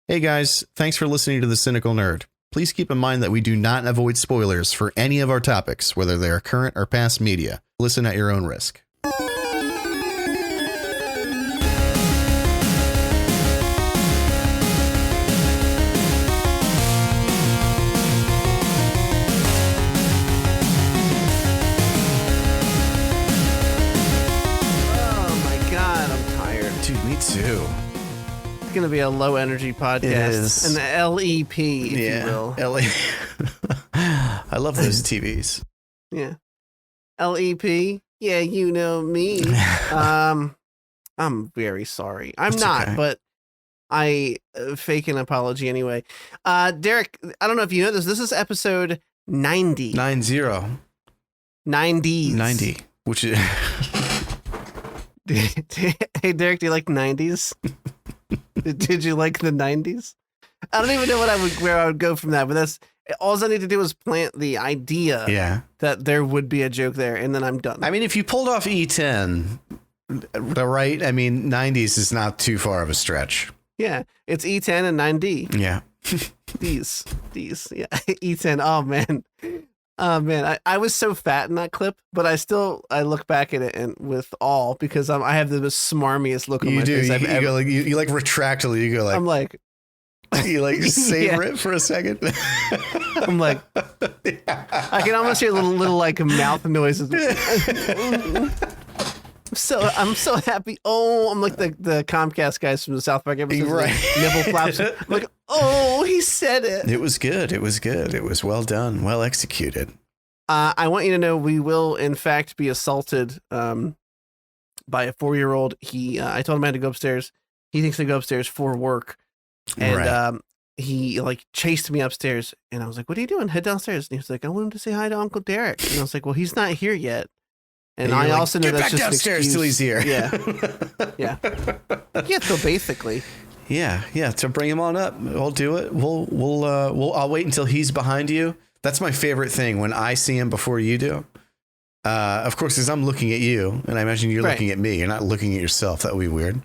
Hey guys, thanks for listening to The Cynical Nerd. Please keep in mind that we do not avoid spoilers for any of our topics, whether they are current or past media. Listen at your own risk. Too. It's going to be a low energy podcast. It is. An LEP, if you will. I love those TVs. Yeah. LEP. Yeah, you know me. I'm very sorry. I'm it's not, okay. But I fake an apology anyway. Derek, I don't know if you know this. This is episode 90. 90. 90s. 90. Which is... Hey, Derek, do you like 90s? Did you like the 90s? I don't even know where I would go from that, but that's all I need to do is plant the idea that there would be a joke there, and then I'm done. I mean, if you pulled off E10, right? I mean, 90s is not too far of a stretch. Yeah, it's E10 and 9D. Yeah. These, yeah, E10. Oh, man. Oh man, I was so fat in that clip, but I look back at it and with awe because I have the smarmiest look on my face I've ever. Go like you like retract a little. You go like I'm like you like savor it for a second. I'm like I can almost hear little like mouth noises. I'm so happy. Oh, I'm like the Comcast guys from the South Park episode. Right. Like, nipple flaps. I'm like, oh, he said it. It was good. It was good. It was well done. Well executed. I want you to know we will, in fact, be assaulted by a 4-year-old. I told him I had to go upstairs. He thinks I go upstairs for work. And he like chased me upstairs. And I was like, what are you doing? Head downstairs. And he was like, I want him to say hi to Uncle Derek. And I was like, well, he's not here yet. And I also know that's just an excuse. Get back downstairs till he's here. Yeah. Yeah, so basically. Yeah. So bring him on up. We'll do it. I'll wait until he's behind you. That's my favorite thing when I see him before you do. Of course, because I'm looking at you, and I imagine you're looking at me. You're not looking at yourself. That would be weird.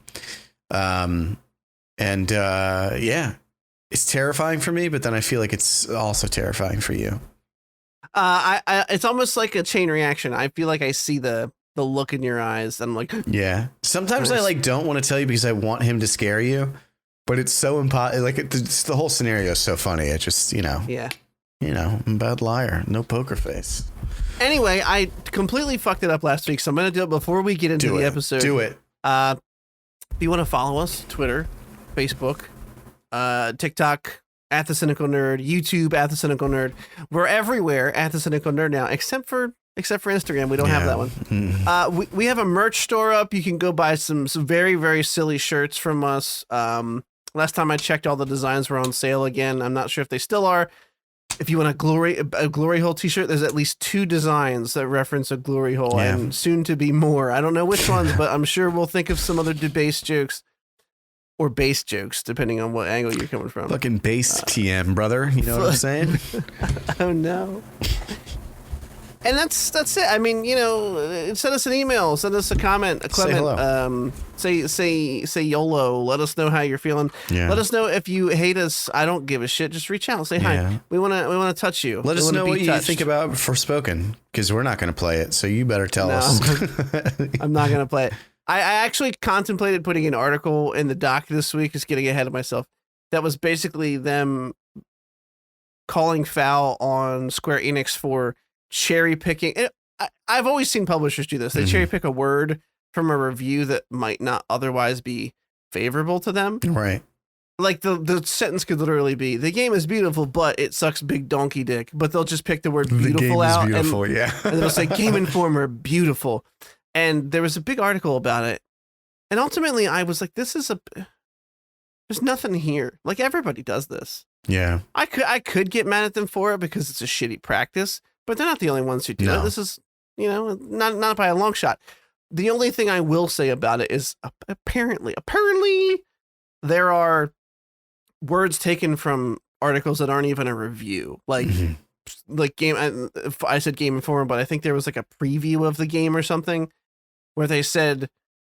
It's terrifying for me, but then I feel like it's also terrifying for you. It's almost like a chain reaction. I feel like I see the look in your eyes. I'm like, yeah. Sometimes I like don't want to tell you because I want him to scare you, but it's so impossible. Like the whole scenario is so funny. It just, yeah. I'm a bad liar. No poker face. Anyway, I completely fucked it up last week, so I'm going to do it before we get into the episode. Do it. If you want to follow us, Twitter, Facebook, TikTok, at The Cynical Nerd, YouTube, at The Cynical Nerd. We're everywhere at The Cynical Nerd now, except for Instagram. We don't have that one. We have a merch store up. You can go buy some very, very silly shirts from us. Last time I checked, all the designs were on sale again. I'm not sure if they still are. If you want a glory hole t-shirt, there's at least 2 designs that reference a glory hole and soon to be more. I don't know which ones, but I'm sure we'll think of some other debased jokes. Or base jokes, depending on what angle you're coming from. Fucking base TM, brother. You know what I'm saying? Oh, no. And that's it. I mean, send us an email, send us a comment, a Clement. Say YOLO. Let us know how you're feeling. Yeah. Let us know if you hate us. I don't give a shit. Just reach out. Say hi. We want to touch you. Let us know what you think about Forspoken, because we're not going to play it. So you better tell us. I'm not going to play it. I actually contemplated putting an article in the doc this week, just getting ahead of myself. That was basically them calling foul on Square Enix for cherry picking. I've always seen publishers do this. They cherry pick a word from a review that might not otherwise be favorable to them. Right. Like the sentence could literally be, the game is beautiful, but it sucks big donkey dick. But they'll just pick the word beautiful out. Beautiful, and they'll say Game Informer, beautiful. And there was a big article about it. And ultimately I was like, there's nothing here. Like, everybody does this. Yeah. I could get mad at them for it because it's a shitty practice, but they're not the only ones who do it. This is, not by a long shot. The only thing I will say about it is apparently there are words taken from articles that aren't even a review. Like, I said Game Informer, but I think there was like a preview of the game or something where they said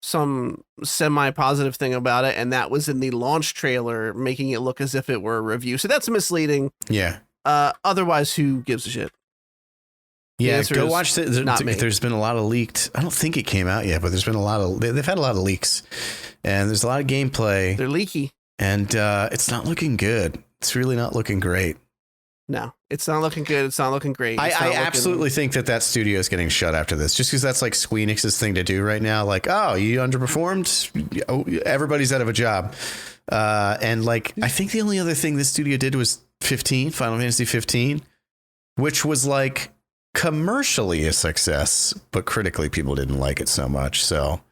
some semi-positive thing about it, and that was in the launch trailer, making it look as if it were a review. So that's misleading. Yeah. Otherwise, who gives a shit? Yeah, go watch it. There's been a lot of leaked. I don't think it came out yet, but there's been a lot of. They've had a lot of leaks, and there's a lot of gameplay. They're leaky, and it's not looking good. It's really not looking great. No, it's not looking good. It's not looking great. I absolutely think that studio is getting shut after this, just because that's like Squeenix's thing to do right now. Like, oh, you underperformed. Oh, everybody's out of a job. And like, I think the only other thing this studio did was Final Fantasy 15, which was like commercially a success, but critically people didn't like it so much. So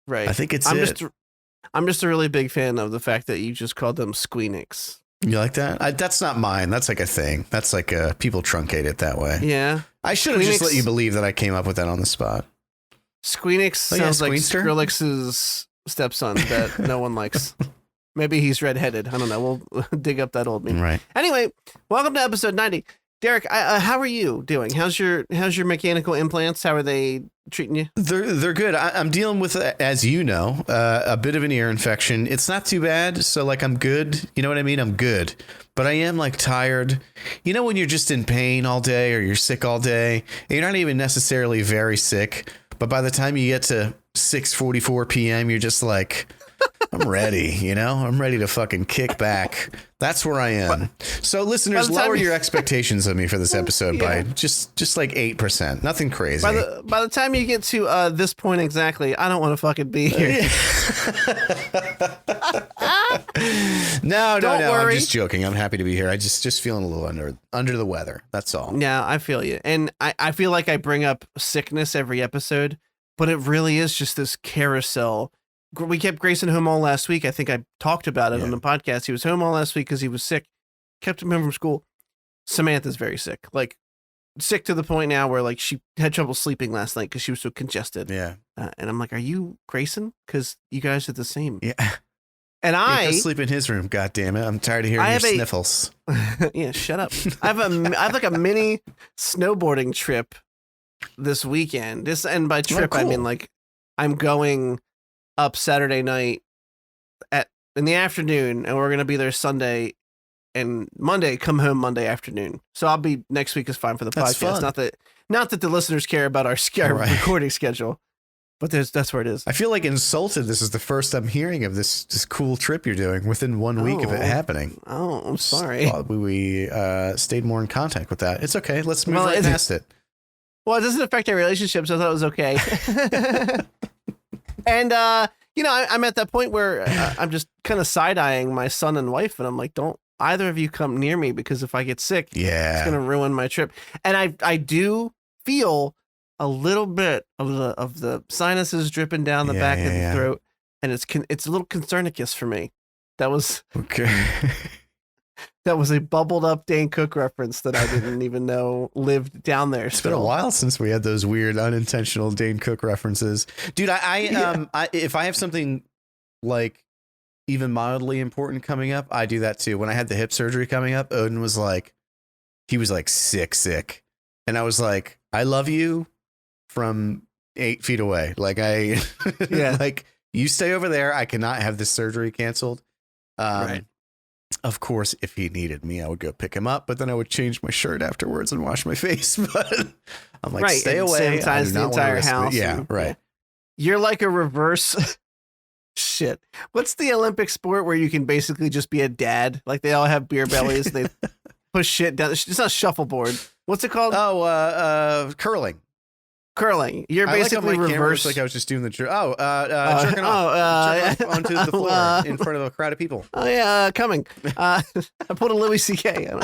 right. I think I'm just a really big fan of the fact that you just called them Squeenix. You like that? That's not mine. That's like a thing. That's like people truncate it that way. Yeah. I should have just let you believe that I came up with that on the spot. Squeenix sounds like Skrillex's stepson that no one likes. Maybe he's redheaded. I don't know. We'll dig up that old meme. Right. Anyway, welcome to episode 90. Derek, how are you doing? How's your mechanical implants? How are they treating you? They're good. I'm dealing with, as you know, a bit of an ear infection. It's not too bad. So like I'm good. You know what I mean? I'm good. But I am like tired. You know when you're just in pain all day or you're sick all day? And you're not even necessarily very sick. But by the time you get to 6:44 p.m., you're just like, I'm ready, I'm ready to fucking kick back. That's where I am. So listeners, lower your expectations of me for this episode by just like 8%. Nothing crazy. By the time you get to this point exactly, I don't want to fucking be here. No, I'm just joking. I'm happy to be here. I just feeling a little under the weather. That's all. Yeah, I feel you. And I feel like I bring up sickness every episode, but it really is just this carousel. We kept Grayson home all last week. I think I talked about it on the podcast. He was home all last week because he was sick. Kept him home from school. Samantha's very sick. Like, sick to the point now where, like, she had trouble sleeping last night because she was so congested. Yeah. And I'm like, are you Grayson? Because you guys are the same. Yeah. And I sleep in his room. God damn it. I'm tired of hearing your sniffles. Yeah, shut up. I have like a mini snowboarding trip this weekend. And by trip, I mean, like, I'm going up Saturday night in the afternoon, and we're gonna be there Sunday and Monday. Come home Monday afternoon. So I'll be next week is fine for the podcast. Fun. Not that the listeners care about our recording schedule, but that's where it is. I feel like insulted. This is the first I'm hearing of this cool trip you're doing within 1 week of it happening. Oh, I'm sorry. We stayed more in contact with that. It's okay. Let's move right past it. Well, it doesn't affect our relationship, so I thought it was okay. And, I'm at that point where I'm just kind of side-eyeing my son and wife, and I'm like, don't either of you come near me, because if I get sick, it's going to ruin my trip. And I do feel a little bit of the sinuses dripping down the back of the throat, and it's a little concernicus for me. That was okay. That was a bubbled up Dane Cook reference that I didn't even know lived down there. It's been a while since we had those weird unintentional Dane Cook references. Dude, if I have something like even mildly important coming up, I do that too. When I had the hip surgery coming up, Odin was like, he was like sick. And I was like, I love you from 8 feet away. Like like you stay over there. I cannot have this surgery canceled. Right. Of course, if he needed me, I would go pick him up, but then I would change my shirt afterwards and wash my face. But I'm like, stay away. Sanitize the entire house. Yeah, right. You're like a reverse. Shit. What's the Olympic sport where you can basically just be a dad? Like they all have beer bellies. They push shit down. It's not shuffleboard. What's it called? Oh, curling. Curling. You're basically reverse. Like I was just doing the jerking off onto the floor in front of a crowd of people. Oh yeah, coming. I pulled a Louis C.K.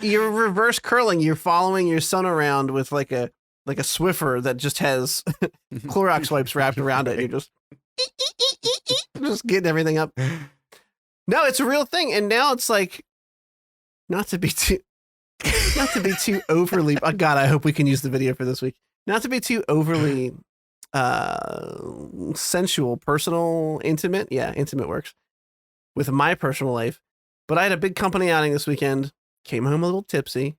You're reverse curling. You're following your son around with like a Swiffer that just has Clorox wipes wrapped around it. And you're just getting everything up. No, it's a real thing, and now it's like not to be too overly. Oh God, I hope we can use the video for this week. Not to be too overly sensual, personal, intimate. Yeah, intimate works with my personal life. But I had a big company outing this weekend. Came home a little tipsy.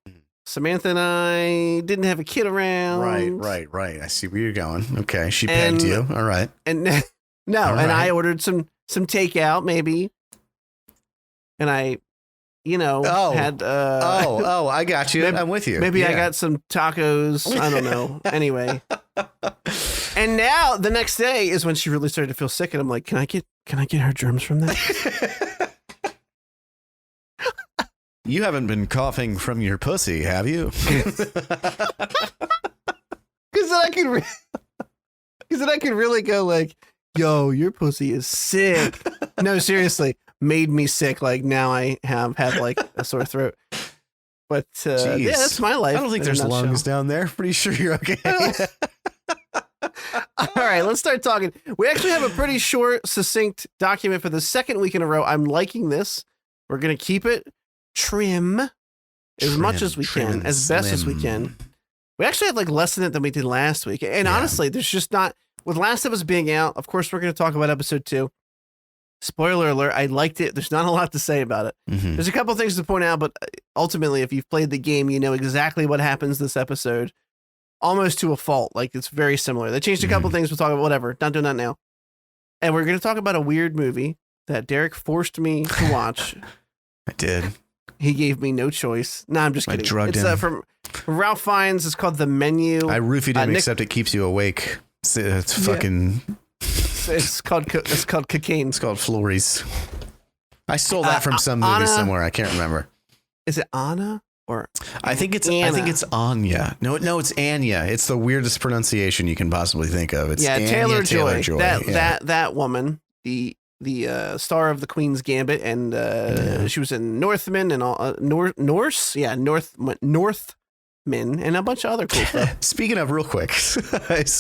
Samantha and I didn't have a kid around. Right. I see where you're going. Okay, she pegged you. All right. And no, All and I right. ordered some takeout maybe. And I, had I got you. I'm with you. Maybe I Yeah. got some tacos. I don't know. Anyway. And now the next day is when she really started to feel sick, and I'm like, can I get her germs from that? You haven't been coughing from your pussy, have you? Because then I could really go like, yo, your pussy is sick. No, seriously, made me sick. Like now I have like a sore throat. But yeah, that's my life. I don't think there's lungs down there. Pretty sure you're okay. All right, let's start talking. We actually have a pretty short, succinct document for the second week in a row. I'm liking this. We're going to keep it trim as much as we can, as best as we can. We actually had like less in it than we did last week. And honestly, there's just not, with Last of Us being out, of course, we're going to talk about episode 2. Spoiler alert, I liked it. There's not a lot to say about it. Mm-hmm. There's a couple things to point out, but ultimately, if you've played the game, you know exactly what happens this episode. Almost to a fault. Like, it's very similar. They changed a couple things. We'll talk about whatever. Not doing that now. And we're going to talk about a weird movie that Derek forced me to watch. I did. He gave me no choice. No, I'm just kidding. I drugged it's him. From Ralph Fiennes. It's called The Menu. I roofied him, except it keeps you awake. It's fucking... It's called cocaine. It's called Flores. I stole that from some movie Anna, somewhere. I can't remember. Is it Anna or I think it's Anna? I think it's Anya. No, it's Anya. It's the weirdest pronunciation you can possibly think of. It's Anya Taylor-Joy. Yeah. That woman, the star of the Queen's Gambit, and she was in Northman and all Norsemen and a bunch of other cool stuff. Speaking of, real quick,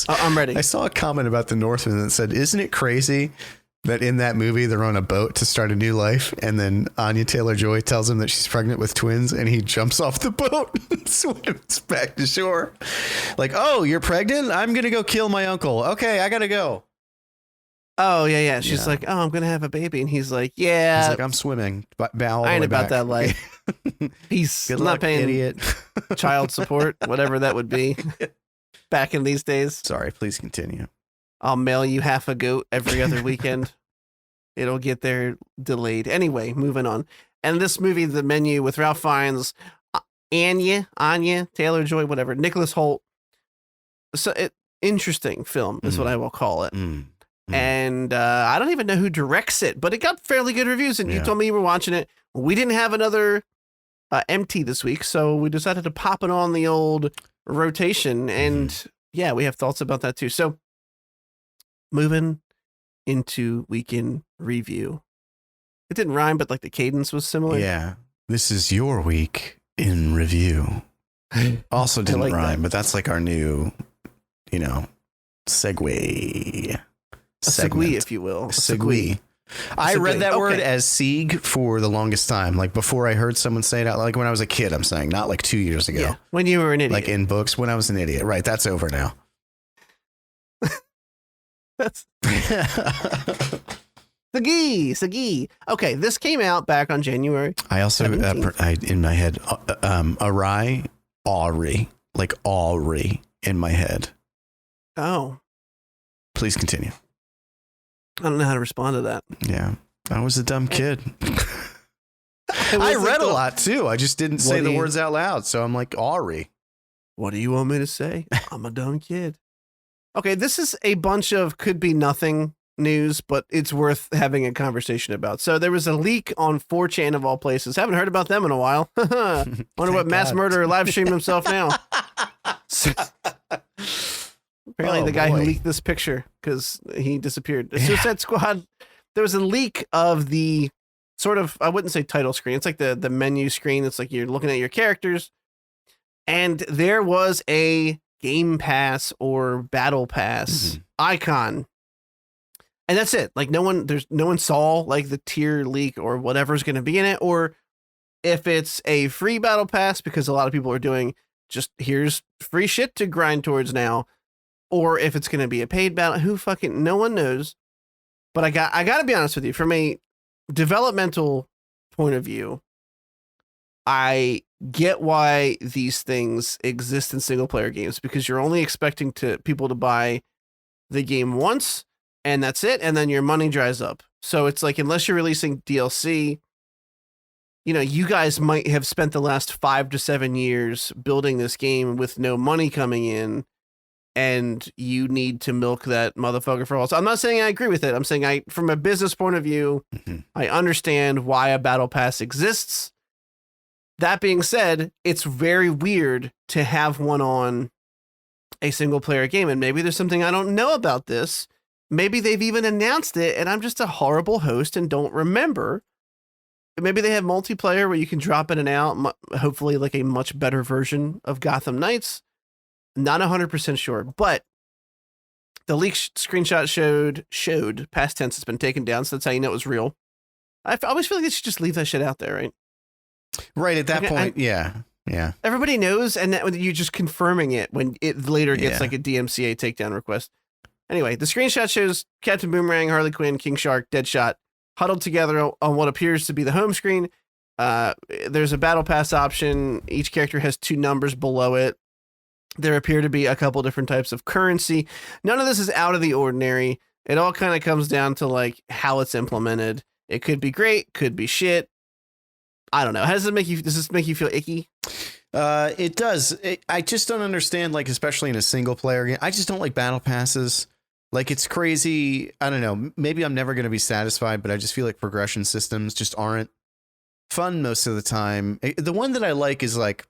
I'm ready. I saw a comment about the Northman that said, "Isn't it crazy that in that movie they're on a boat to start a new life, and then Anya Taylor-Joy tells him that she's pregnant with twins, and he jumps off the boat and swims back to shore, like, oh, you're pregnant? I'm gonna go kill my uncle. Okay, I gotta go." Oh yeah. She's like, oh, I'm gonna have a baby, and he's like, yeah. He's like, I'm swimming. I ain't about that life. Peace. Good I'm luck, not paying idiot. child support, whatever that would be. Back in these days. Sorry, please continue. I'll mail you half a goat every other weekend. It'll get there delayed. Anyway, moving on. And this movie, The Menu, with Ralph Fiennes, Anya Taylor-Joy, whatever, Nicholas Hoult. So interesting film is what I will call it. And I don't even know who directs it, but it got fairly good reviews. And you told me you were watching it. We didn't have another empty this week, so we decided to pop it on the old rotation. And yeah, we have thoughts about that too. So moving into weekend review. It didn't rhyme, but like the cadence was similar. Yeah. This is your week in review. Also didn't like rhyme, but that's like our new, segue. A segue, if you will. Segue. I read that word as sieg for the longest time. Like before I heard someone say it out, like when I was a kid, I'm saying, not like 2 years ago. Yeah, when you were an idiot. Like in books, when I was an idiot. Right. That's over now. That's Sagi. Okay, this came out back on January. I also, in my head, Ari, like Ari in my head. Oh. Please continue. I don't know how to respond to that. Yeah. I was a dumb kid. I read a lot too. I just didn't say the words out loud. So I'm like, Ari. What do you want me to say? I'm a dumb kid. Okay, this is a bunch of could be nothing news, but it's worth having a conversation about. So there was a leak on 4chan of all places. Haven't heard about them in a while. Wonder what mass murderer live streamed himself now. So, apparently the guy who leaked this picture because he disappeared. Suicide Squad, there was a leak of the sort of, I wouldn't say title screen. It's like the menu screen. It's like you're looking at your characters. And there was a Game Pass or Battle Pass icon. And that's it. Like no one saw like the tier leak or whatever's going to be in it. Or if it's a free Battle Pass, because a lot of people are doing just here's free shit to grind towards now. Or if it's going to be a paid battle, no one knows. But I got to be honest with you, from a developmental point of view, I get why these things exist in single player games, because you're only expecting people to buy the game once and that's it, and then your money dries up. So it's like, unless you're releasing DLC, you guys might have spent the last 5 to 7 years building this game with no money coming in, and you need to milk that motherfucker for all. So I'm not saying I agree with it. I'm saying from a business point of view, I understand why a battle pass exists. That being said, it's very weird to have one on a single player game. And maybe there's something I don't know about this. Maybe they've even announced it and I'm just a horrible host and don't remember. Maybe they have multiplayer where you can drop in and out, hopefully like a much better version of Gotham Knights. Not 100% sure, but the leak screenshot showed past tense. It's been taken down, so that's how you know it was real. I always feel like they should just leave that shit out there, right? Right at that point, yeah. Everybody knows, and that you're just confirming it when it later gets like a DMCA takedown request. Anyway, the screenshot shows Captain Boomerang, Harley Quinn, King Shark, Deadshot huddled together on what appears to be the home screen. There's a battle pass option. Each character has 2 numbers below it. There appear to be a couple different types of currency. None of this is out of the ordinary. It all kind of comes down to like how it's implemented. It could be great, could be shit. I don't know. Does this make you feel icky? It does. I just don't understand, like, especially in a single player game. I just don't like battle passes. Like, it's crazy. I don't know. Maybe I'm never going to be satisfied, but I just feel like progression systems just aren't fun most of the time. The one that I like is like,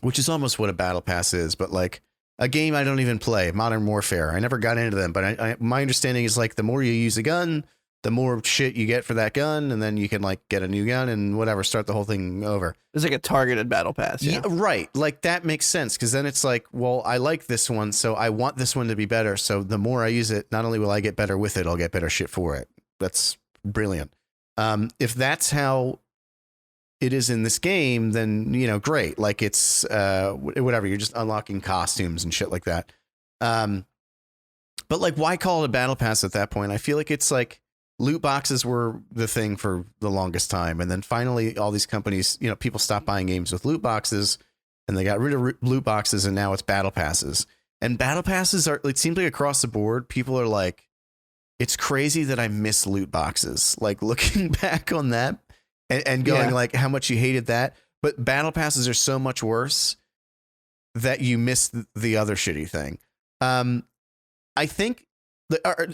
which is almost what a battle pass is, but like a game I don't even play, Modern Warfare. I never got into them, but my understanding is like the more you use a gun, the more shit you get for that gun, and then you can like get a new gun and whatever, start the whole thing over. It's like a targeted battle pass. Yeah, right. Like that makes sense, because then it's like, well, I like this one, so I want this one to be better. So the more I use it, not only will I get better with it, I'll get better shit for it. That's brilliant. If that's how it is in this game, then, great. Like it's whatever, you're just unlocking costumes and shit like that. But like, why call it a battle pass at that point? I feel like it's like loot boxes were the thing for the longest time. And then finally all these companies, people stopped buying games with loot boxes and they got rid of loot boxes, and now it's battle passes. And battle passes it seems like across the board, people are like, it's crazy that I miss loot boxes. Like looking back on that and going like how much you hated that. But battle passes are so much worse that you miss the other shitty thing. I think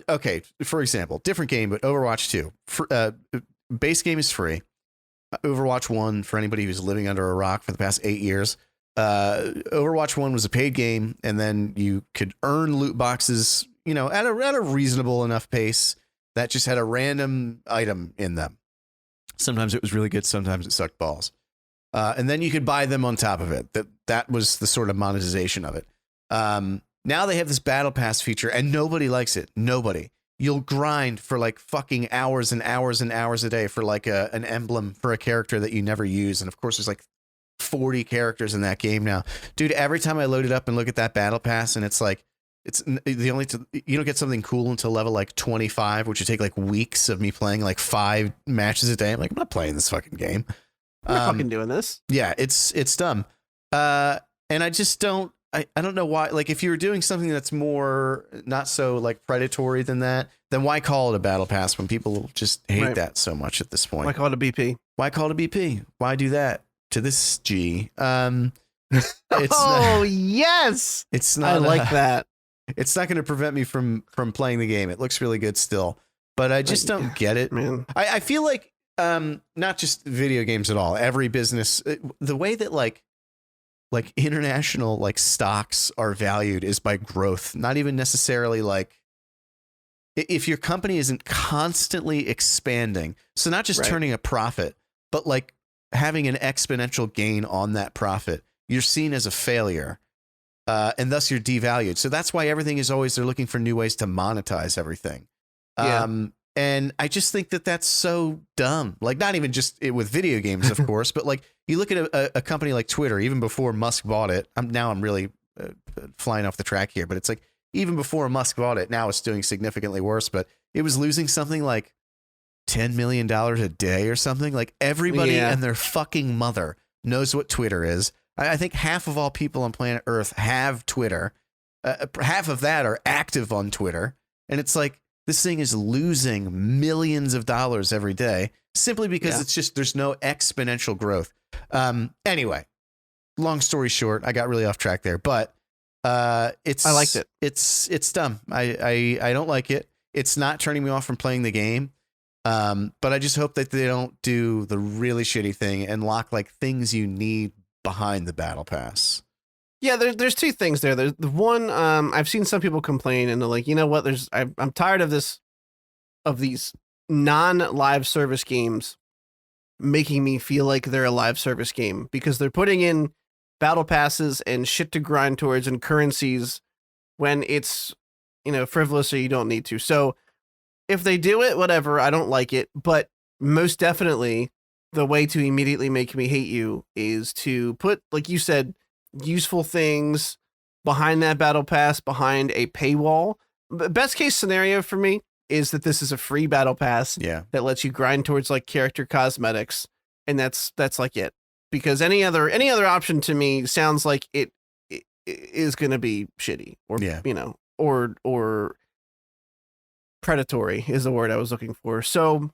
okay, for example, different game, but Overwatch 2. Base game is free. Overwatch 1, for anybody who's living under a rock for the past 8 years, Overwatch 1 was a paid game, and then you could earn loot boxes, at a reasonable enough pace that just had a random item in them. Sometimes it was really good, sometimes it sucked balls. And then you could buy them on top of it. That was the sort of monetization of it. Now they have this battle pass feature and nobody likes it. Nobody. You'll grind for like fucking hours and hours and hours a day for like an emblem for a character that you never use. And of course there's like 40 characters in that game now. Dude, every time I load it up and look at that battle pass, and it's like, you don't get something cool until level like 25, which would take like weeks of me playing like 5 matches a day. I'm like, I'm not playing this fucking game. I'm not fucking doing this. Yeah, it's dumb. And I just don't, I don't know why. Like, if you were doing something that's more not so like predatory than that, then why call it a battle pass when people just hate that so much at this point? Why call it a BP? Why call it a BP? Why do that to this G? Yes. It's not. I like that. It's not going to prevent me from playing the game. It looks really good still, but I just don't get it, man. I feel like not just video games at all. Every business, the way that like international like stocks are valued is by growth, not even necessarily like if your company isn't constantly expanding. So not just turning a profit, but like having an exponential gain on that profit, you're seen as a failure. And thus you're devalued. So that's why everything is always, they're looking for new ways to monetize everything. And I just think that that's so dumb. Like, not even just with video games, of course, but like you look at a company like Twitter, even before Musk bought it. I'm really flying off the track here, but it's like even before Musk bought it, now it's doing significantly worse. But it was losing something like $10 million a day or something. Like everybody and their fucking mother knows what Twitter is. I think half of all people on planet Earth have Twitter. Half of that are active on Twitter. And it's like, this thing is losing millions of dollars every day simply because it's just, there's no exponential growth. Anyway, long story short, I got really off track there, but I liked it. It's dumb. I don't like it. It's not turning me off from playing the game. But I just hope that they don't do the really shitty thing and lock like things you need behind the battle pass. Yeah, there's two things there. There's the one, I've seen some people complain and they're like, you know what? I'm tired of these non-live service games making me feel like they're a live service game because they're putting in battle passes and shit to grind towards and currencies when it's, frivolous or you don't need to. So if they do it, whatever, I don't like it. But most definitely the way to immediately make me hate you is to put, like you said, useful things behind that battle pass, behind a paywall. Best case scenario for me is that this is a free battle pass that lets you grind towards like character cosmetics, and that's like it. Because any other option to me sounds like it is going to be shitty or predatory is the word I was looking for. So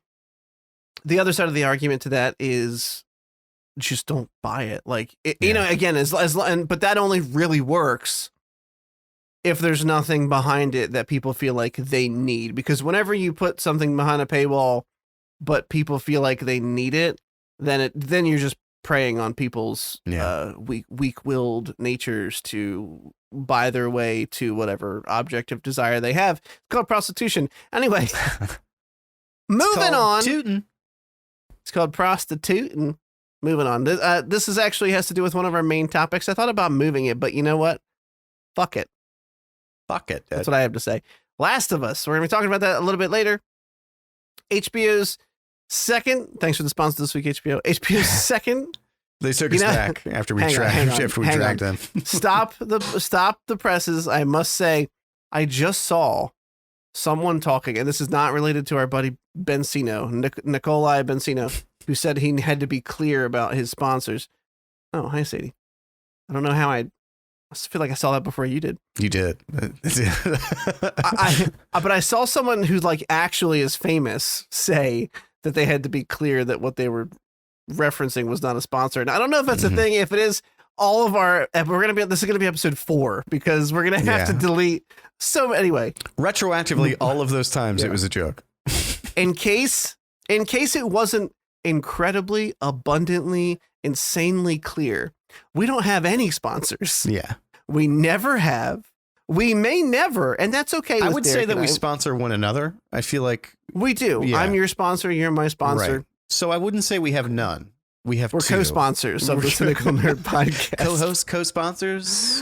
the other side of the argument to that is just don't buy it. Like, again, but that only really works if there's nothing behind it that people feel like they need. Because whenever you put something behind a paywall, but people feel like they need it, then you're just preying on people's weak-willed natures to buy their way to whatever object of desire they have. It's called prostitution. Anyway, moving on. Tootin'. It's called prostituting. Moving on. This is actually has to do with one of our main topics. I thought about moving it, but you know what? Fuck it. Fuck it. That's what I have to say. Last of Us. We're going to be talking about that a little bit later. HBO's second. Thanks for the sponsor this week, HBO. HBO's second. They took us back after we dragged them. Stop the presses. I must say, I just saw someone talking, and this is not related to our buddy Benzino, Nikolai Benzino, who said he had to be clear about his sponsors. Oh, hi, Sadie. I don't know how I feel like I saw that before you did. You did. But I saw someone who like actually is famous say that they had to be clear that what they were referencing was not a sponsor. And I don't know if that's a thing. If it is, this is going to be episode 4 because we're going to have to delete. So anyway, retroactively, all of those times it was a joke. in case it wasn't incredibly, abundantly, insanely clear, we don't have any sponsors. Yeah. We never have. We may never, and that's okay. I would say that we sponsor one another. I feel like we do. Yeah. I'm your sponsor. You're my sponsor. Right. So I wouldn't say we have none. We're co-sponsors of the Cynical Nerd podcast. Co-hosts, co-sponsors,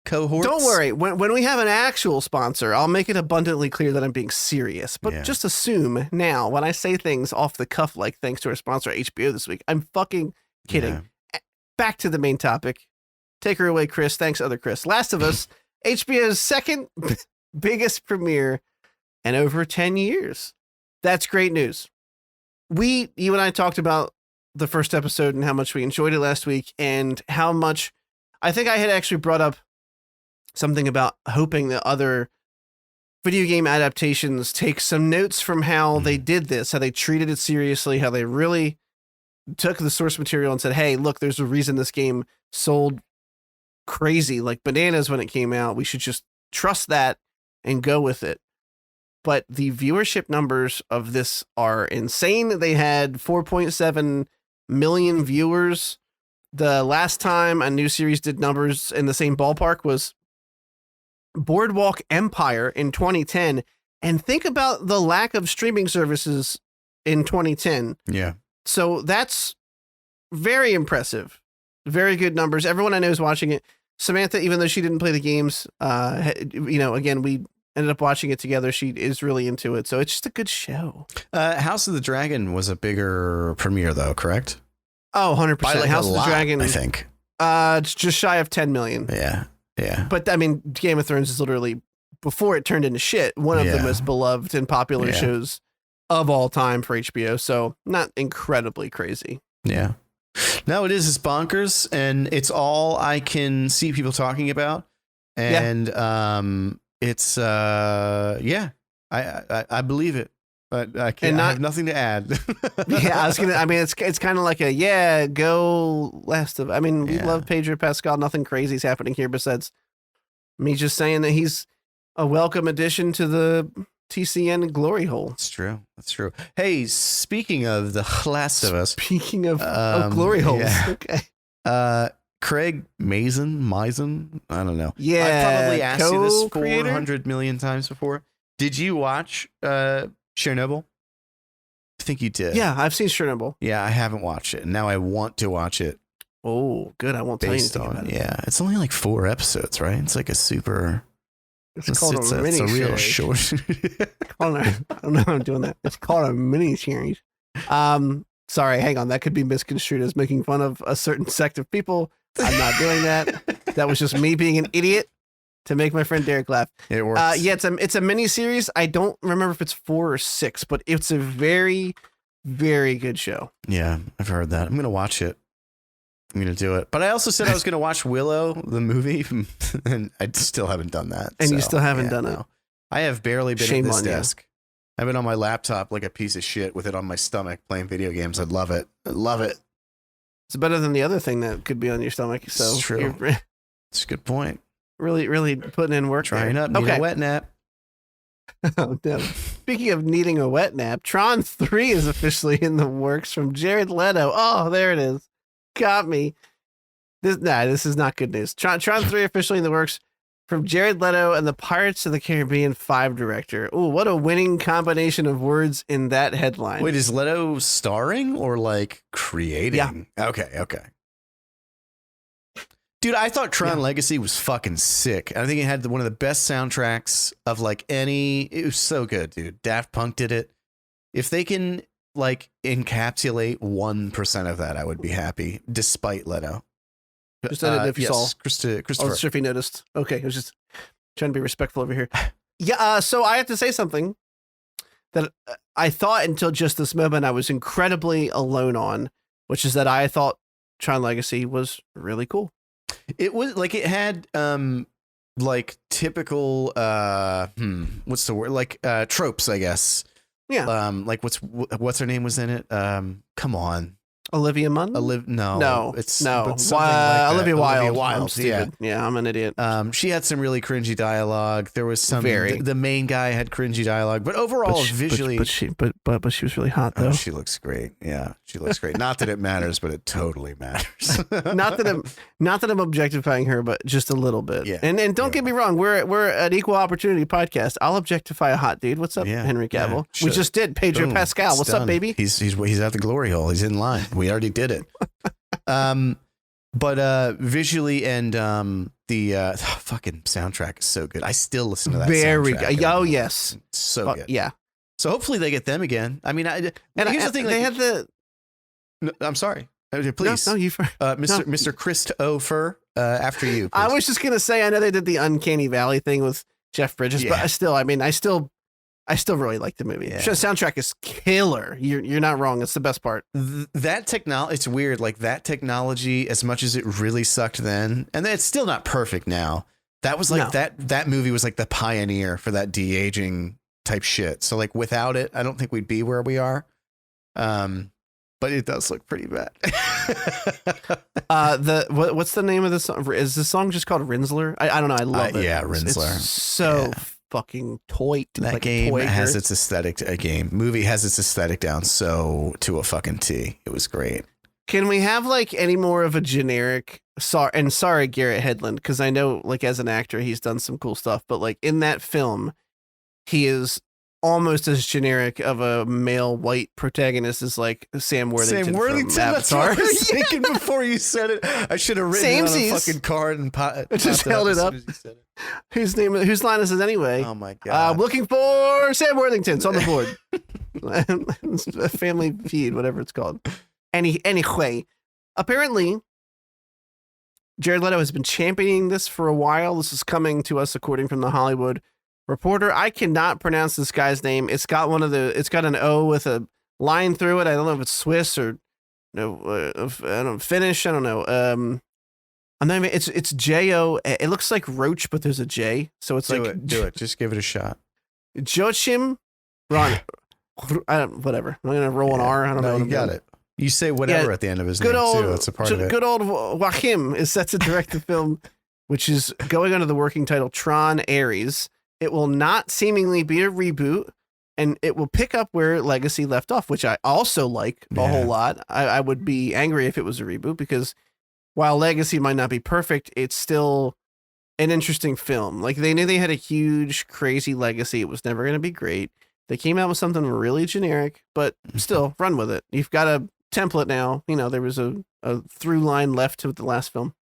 cohorts. Don't worry. When we have an actual sponsor, I'll make it abundantly clear that I'm being serious. But just assume now when I say things off the cuff, like thanks to our sponsor HBO this week, I'm fucking kidding. Yeah. Back to the main topic. Take her away, Chris. Thanks, other Chris. Last of Us, HBO's second biggest premiere in over 10 years. That's great news. You and I talked about the first episode and how much we enjoyed it last week and how much I think I had actually brought up something about hoping that other video game adaptations take some notes from how they did this, how they treated it seriously, how they really took the source material and said, hey, look, there's a reason this game sold crazy like bananas when it came out. We should just trust that and go with it. But the viewership numbers of this are insane. They had 4.7 million viewers. The last time a new series did numbers in the same ballpark was Boardwalk Empire in 2010. And think about the lack of streaming services in 2010. Yeah. So that's very impressive. Very good numbers. Everyone I know is watching it. Samantha, even though she didn't play the games, again, we ended up watching it together. She is really into it. So it's just a good show. House of the Dragon was a bigger premiere, though, correct? Oh, 100%. Like House of the Dragon, I think. It's just shy of 10 million. Yeah. Yeah. But I mean, Game of Thrones is literally, before it turned into shit, one of the most beloved and popular shows of all time for HBO. So not incredibly crazy. Yeah. No, it is. It's bonkers, and it's all I can see people talking about. And it's yeah, I believe it, but I can't. I have nothing to add. Yeah, I was gonna. I mean, it's kind of like a go Last of. I mean, we love Pedro Pascal. Nothing crazy is happening here besides me just saying that he's a welcome addition to the TCN glory hole. That's true. That's true. Hey, speaking of the Last of Us. Speaking of glory holes. Yeah. Okay. Craig Mazin, I don't know. Yeah. I've probably asked you this 400 million times before. Did you watch Chernobyl? I think you did. Yeah, I've seen Chernobyl. Yeah, I haven't watched it. Now I want to watch it. Oh, good. I won't tell you anything about it. Yeah, it's only like 4 episodes, right? It's like a super... It's called a mini series. It's a real short. I don't know how I'm doing that. It's called a mini series. Sorry, hang on. That could be misconstrued as making fun of a certain sect of people. I'm not doing that. That was just me being an idiot to make my friend Derek laugh. It works. Yeah, it's a mini series. I don't remember if it's 4 or 6, but it's a very, very good show. Yeah, I've heard that. I'm gonna watch it. I'm gonna do it. But I also said I was gonna watch Willow, the movie, and I still haven't done that. And you still haven't done it. I have barely been at this desk. You. I've been on my laptop like a piece of shit with it on my stomach playing video games. I love it. I love it. It's better than the other thing that could be on your stomach. So it's true. It's a good point. Really, really putting in work. Trying up. Need a wet nap. Oh, no. Speaking of needing a wet nap, Tron 3 is officially in the works from Jared Leto. Oh, there it is. Got me. This is not good news. Tron 3 officially in the works from Jared Leto and the Pirates of the Caribbean 5 director. Oh, what a winning combination of words in that headline. Wait, is Leto starring or like creating? Yeah. Okay. Dude, I thought Tron Legacy was fucking sick. I think it had one of the best soundtracks of like any. It was so good, dude. Daft Punk did it. If they can like encapsulate 1% of that, I would be happy, despite Leto. Just if you saw. Christopher. Oh, if he noticed. Okay, I was just trying to be respectful over here. Yeah, so I have to say something that I thought until just this moment I was incredibly alone on, which is that I thought Tron Legacy was really cool. It was like it had like typical what's the word, like tropes, I guess. Yeah. Like what's her name was in it? Come on. Olivia Munn? No. It's like Olivia Wilde. Olivia Wilde. Yeah, I'm an idiot. She had some really cringy dialogue. There was some the main guy had cringy dialogue, but overall visually but she was really hot though. Oh, she looks great. Yeah, she looks great. Not that it matters, but it totally matters. not that I'm objectifying her, but just a little bit. Yeah. And don't get me wrong, we're an equal opportunity podcast. I'll objectify a hot dude. What's up, Henry Cavill? Yeah, we just did Pedro Pascal. What's up, baby? He's at the glory hole. He's in line. We already did it. But visually and the fucking soundtrack is so good. I still listen to that. Very good. Oh yes, it's so good. Yeah. So hopefully they get them again. I mean, here's the thing. They had the. No, I'm sorry. Please, no, you Mr. Christopher. After you. Please. I was just gonna say. I know they did the Uncanny Valley thing with Jeff Bridges, but I still really like the movie. Yeah. The soundtrack is killer. You're not wrong. It's the best part. That technology, it's weird. Like that technology, as much as it really sucked then, and it's still not perfect now. That was like that movie was like the pioneer for that de-aging type shit. So like without it, I don't think we'd be where we are. But it does look pretty bad. What's the name of the song? Is the song just called Rinsler? I don't know. I love it. Yeah, Rinsler. It's so fucking toy. That like game has its aesthetic. Movie has its aesthetic down so to a fucking T. It was great. Can we have like any more of a generic? Sorry, Garrett Hedlund, because I know like as an actor he's done some cool stuff, but like in that film, he is almost as generic of a male white protagonist as like Sam Worthington. Sam Worthington. That's what I was thinking before you said it. I should have written it on a fucking card and just held it up. Whose line is it anyway? Oh my god! Looking for Sam Worthington. It's on the board. Family Feud, whatever it's called. Anyway, apparently, Jared Leto has been championing this for a while. This is coming to us according from the Hollywood Reporter. I cannot pronounce this guy's name. It's got an O with a line through it. I don't know if it's Swiss or I don't finish. I don't know. I'm not even, it's J-O. It looks like Roach, but there's a J. So it's Do it. Just give it a shot. Joachim Ron. Whatever. I'm going to roll an R. I don't know. You got it. You say whatever at the end of his name, too. That's a part of it. Good old Joachim is set to direct the film, which is going under the working title Tron Ares. It will not seemingly be a reboot, and it will pick up where Legacy left off, which I also like a whole lot. I would be angry if it was a reboot, because while Legacy might not be perfect, it's still an interesting film. Like, they knew they had a huge, crazy legacy. It was never going to be great. They came out with something really generic, but still, run with it. You've got a template now. You know, there was a through line left to the last film.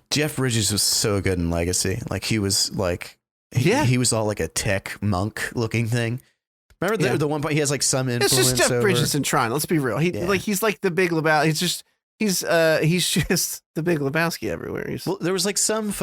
Jeff Bridges was so good in Legacy. Like, he was like, he was all like a tech monk looking thing. Remember the one point he has like some influence. It's just Jeff Bridges in Tron. Let's be real. He's like the Big Lebowski. He's just the Big Lebowski everywhere. Well, there was like some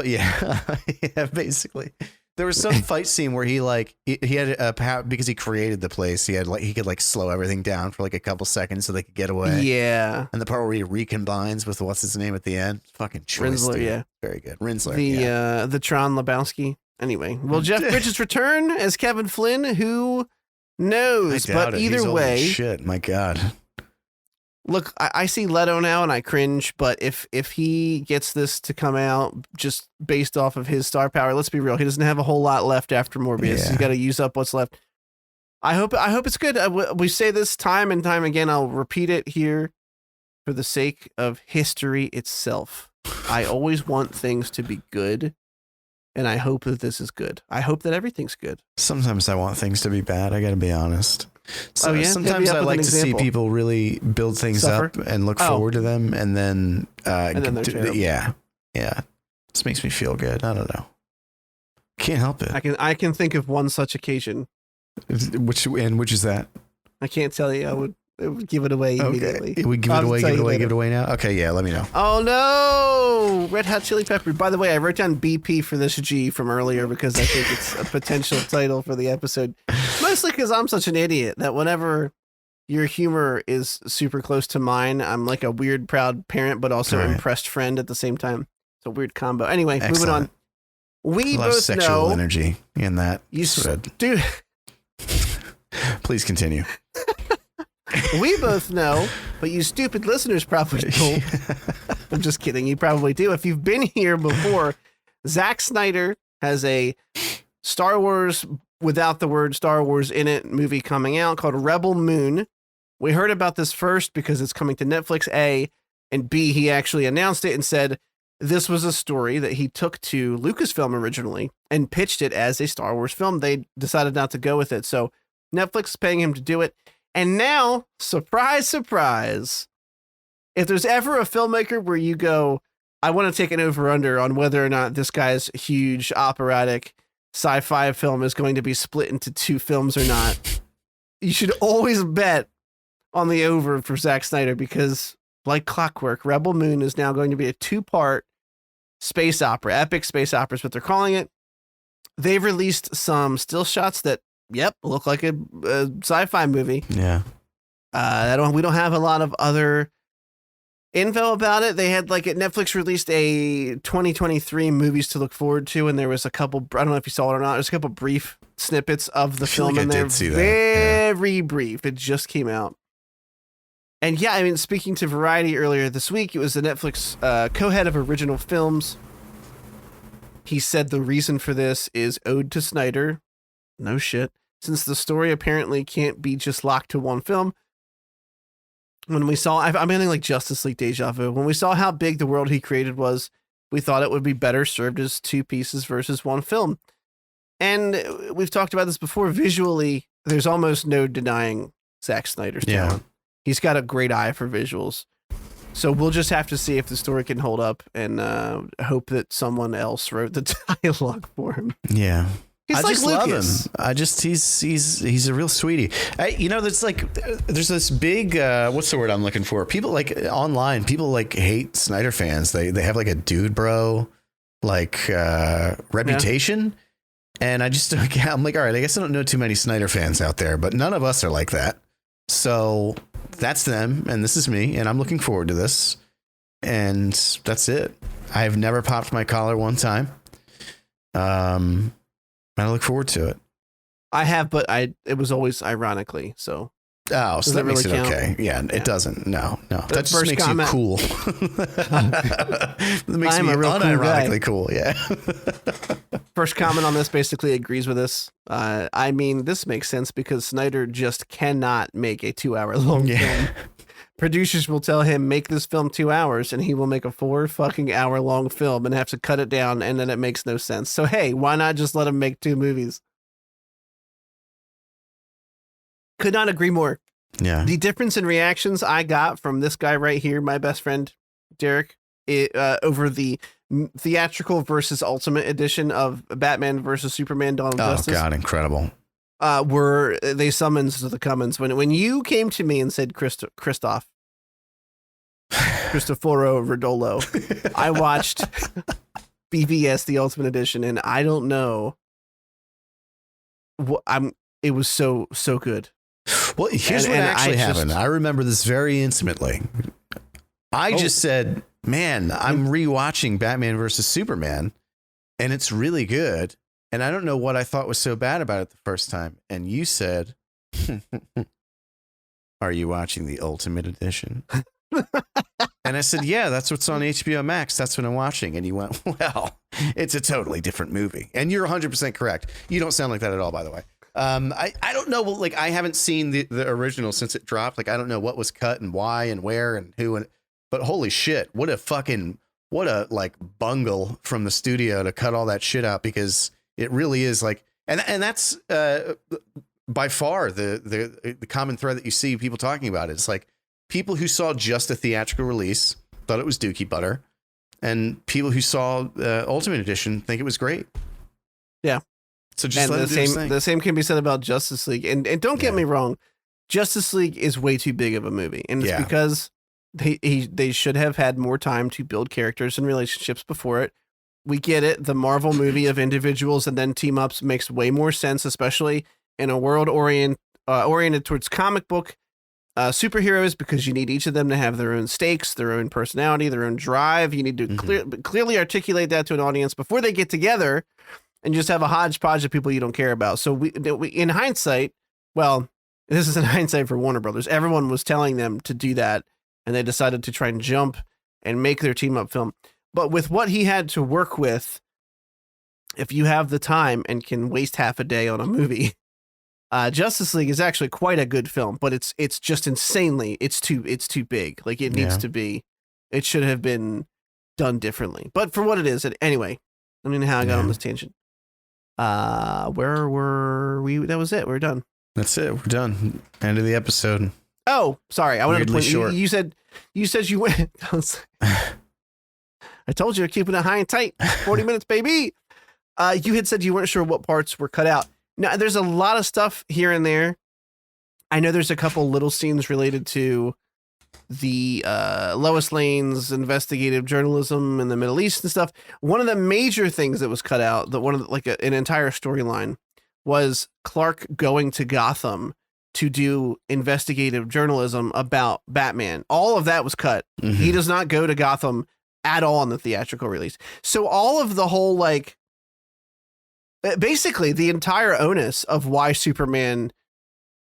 basically. There was some fight scene where he had a power because he created the place. He could like slow everything down for like a couple seconds so they could get away. Yeah. And the part where he recombines with what's his name at the end, fucking choice, Rinsler, dude. yeah, very good. Rinsler, the Tron Lebowski. Anyway, well, Jeff Bridges return as Kevin Flynn. Who knows? But either way, shit, my God. Look, I see Leto now and I cringe, but if he gets this to come out just based off of his star power, let's be real, he doesn't have a whole lot left after Morbius. He's got to use up what's left. I hope it's good. We say this time and time again. I'll repeat it here for the sake of history itself. I always want things to be good, and I hope that this is good. I hope that everything's good. Sometimes I want things to be bad. I got to be honest. So, sometimes I like to see people really build things up and look forward to them, and then they're terrible. Yeah. This makes me feel good. I don't know. Can't help it. I can think of one such occasion. Which is that? I can't tell you. It would give it away immediately. It would give it away now. Okay, yeah, let me know. Oh no, Red Hot Chili Pepper. By the way, I wrote down BP for this G from earlier because I think it's a potential title for the episode. Mostly because I'm such an idiot that whenever your humor is super close to mine, I'm like a weird, proud parent, but also impressed friend at the same time. It's a weird combo. Anyway, moving on. We both know sexual energy in that. Dude. Please continue. We both know, but you stupid listeners probably don't. I'm just kidding. You probably do. If you've been here before, Zack Snyder has a Star Wars without the word Star Wars in it movie coming out called Rebel Moon. We heard about this first because it's coming to Netflix, A, and B, he actually announced it and said this was a story that he took to Lucasfilm originally and pitched it as a Star Wars film. They decided not to go with it. So Netflix is paying him to do it. And now, surprise, surprise, if there's ever a filmmaker where you go, I want to take an over-under on whether or not this guy's huge operatic sci-fi film is going to be split into two films or not, you should always bet on the over for Zack Snyder because, like clockwork, Rebel Moon is now going to be a two-part space opera, epic space opera is what they're calling it. They've released some still shots that look like a sci-fi movie. Yeah. We don't have a lot of other info about it. They had Netflix released a 2023 movies to look forward to, and there was a couple, I don't know if you saw it or not, there's a couple brief snippets of the film in there. Very brief. It just came out. And yeah, I mean, speaking to Variety earlier this week, it was the Netflix co-head of original films. He said the reason for this is ode to Snyder. No shit. Since the story apparently can't be just locked to one film. When we saw, I'm getting like Justice League deja vu. When we saw how big the world he created was, we thought it would be better served as two pieces versus one film. And we've talked about this before. Visually, there's almost no denying Zack Snyder's talent. He's got a great eye for visuals. So we'll just have to see if the story can hold up and hope that someone else wrote the dialogue for him. Yeah. He's like Lucas. Love him. He's a real sweetie. There's this big, what's the word I'm looking for? People online, people hate Snyder fans. They have like a dude bro, reputation. And I'm like, all right, I guess I don't know too many Snyder fans out there, but none of us are like that. So that's them and this is me, and I'm looking forward to this. And that's it. I've never popped my collar one time. And I look forward to it. I have, but it was always ironically. So Oh, so that makes really it count? okay. Yeah, it doesn't. No. That just first makes comment. you cool. That makes I'm me a real cool unironically cool. Yeah. First comment on this basically agrees with this. I mean, this makes sense because Snyder just cannot make a 2-hour long film. Producers will tell him, make this film 2 hours, and he will make a 4 fucking hour long film and have to cut it down, and then it makes no sense. So, hey, why not just let him make 2 movies? Could not agree more. Yeah. The difference in reactions I got from this guy right here, my best friend, Derek, over the theatrical versus ultimate edition of Batman versus Superman Dawn of Justice. Oh, God, incredible. Were they summons to the Cummins when you came to me and said Cristoforo Rodolo, I watched BVS the Ultimate Edition, and I don't know what it was so good. Well, here's what actually happened. I remember this very intimately. I just said, man, I'm rewatching Batman versus Superman, and it's really good. And I don't know what I thought was so bad about it the first time. And you said, are you watching the Ultimate Edition? And I said, yeah, that's what's on HBO Max. That's what I'm watching. And you went, well, it's a totally different movie. And you're 100% correct. You don't sound like that at all, by the way. I don't know. Like, I haven't seen the original since it dropped. Like, I don't know what was cut and why and where and who. But holy shit, what a like bungle from the studio to cut all that shit out, because it really is like, and that's by far the common thread that you see people talking about. It's like people who saw just a theatrical release thought it was dookie butter, and people who saw Ultimate Edition think it was great. Yeah. So just let the same can be said about Justice League. And don't get me wrong, Justice League is way too big of a movie, and it's because they should have had more time to build characters and relationships before it. We get it. The Marvel movie of individuals and then team ups makes way more sense, especially in a world oriented towards comic book superheroes, because you need each of them to have their own stakes, their own personality, their own drive. You need to clearly articulate that to an audience before they get together and just have a hodgepodge of people you don't care about. So we in hindsight, well, this is in hindsight for Warner Brothers. Everyone was telling them to do that, and they decided to try and jump and make their team up film. But with what he had to work with, if you have the time and can waste half a day on a movie, Justice League is actually quite a good film. But it's just insanely, it's too big. Like it needs to be. It should have been done differently. But for what it is, anyway. I mean, how I got on this tangent. Where were we? That was it. We're done. That's it. We're done. End of the episode. Oh, sorry. I wanted to point. You said you went. I told you, keeping it high and tight. 40 minutes, baby. You had said you weren't sure what parts were cut out. Now, there's a lot of stuff here and there. I know there's a couple little scenes related to the Lois Lane's investigative journalism in the Middle East and stuff. One of the major things that was cut out, an entire storyline, was Clark going to Gotham to do investigative journalism about Batman. All of that was cut. Mm-hmm. He does not go to Gotham at all in the theatrical release. So all of the whole, like, basically the entire onus of why Superman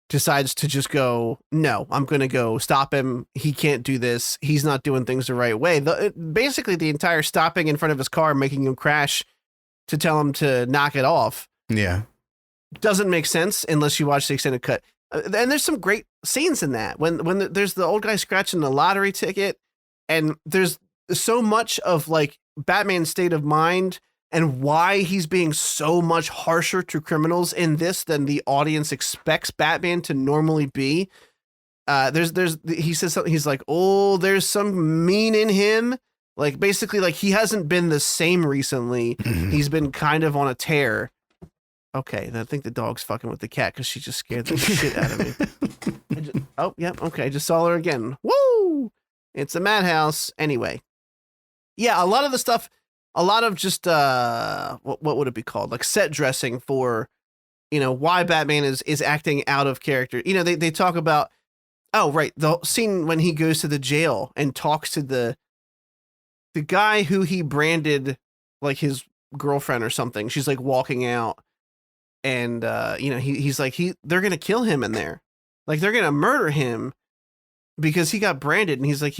decides to just go, no, I'm going to go stop him. He can't do this. He's not doing things the right way. Basically the entire stopping in front of his car, making him crash to tell him to knock it off. Yeah. Doesn't make sense unless you watch the extended cut. And there's some great scenes in that when there's the old guy scratching the lottery ticket, and there's so much of like Batman's state of mind and why he's being so much harsher to criminals in this than the audience expects Batman to normally be. He says something, he's like, oh, there's some mean in him. Like basically like he hasn't been the same recently. He's been kind of on a tear. Okay, I think the dog's fucking with the cat because she just scared the shit out of me. Okay, just saw her again. Woo! It's a madhouse. Anyway. Yeah, a lot of the stuff, a lot of just, what would it be called? Like set dressing for, why Batman is acting out of character. They talk about Oh, right. The scene when he goes to the jail and talks to the guy who he branded like his girlfriend or something. She's like walking out, and he's like they're gonna kill him in there, like they're gonna murder him because he got branded, and he's like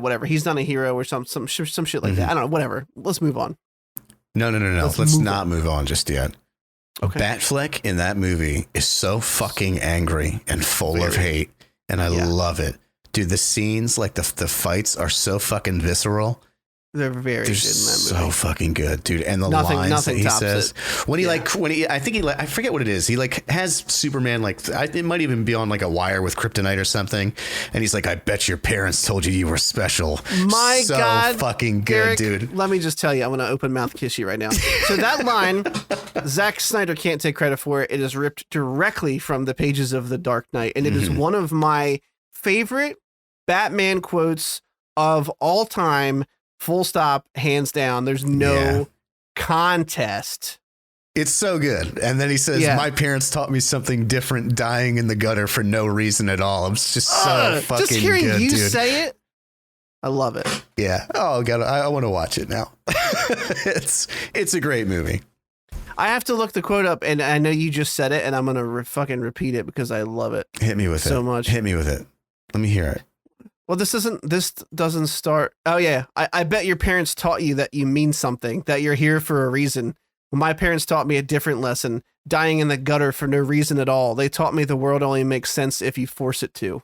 whatever, he's not a hero or some shit like that. I don't know, whatever. Let's move on. No. Let's not move on just yet. Okay. Batfleck in that movie is so fucking angry and full of hate, and I love it. Dude, the scenes, like the fights are so fucking visceral. They're very good in that movie. So fucking good, dude. And the lines that he says when he I forget what it is. He like has Superman it might even be on like a wire with kryptonite or something. And he's like, I bet your parents told you were special. My God, fucking good, Eric, dude. Let me just tell you, I'm going to open mouth kiss you right now. So that line, Zack Snyder can't take credit for it. It is ripped directly from the pages of The Dark Knight. And it is one of my favorite Batman quotes of all time. Full stop, hands down. There's no contest. It's so good. And then he says, my parents taught me something different, dying in the gutter for no reason at all. It's just so fucking good, just hearing you dude. say it, I love it. Yeah. Oh, God, I want to watch it now. It's a great movie. I have to look the quote up, and I know you just said it, and I'm going to fucking repeat it because I love it. Hit me with it. So much. Hit me with it. Let me hear it. Well, this doesn't start. Oh, yeah. I bet your parents taught you that you mean something, that you're here for a reason. Well, my parents taught me a different lesson, dying in the gutter for no reason at all. They taught me the world only makes sense if you force it to.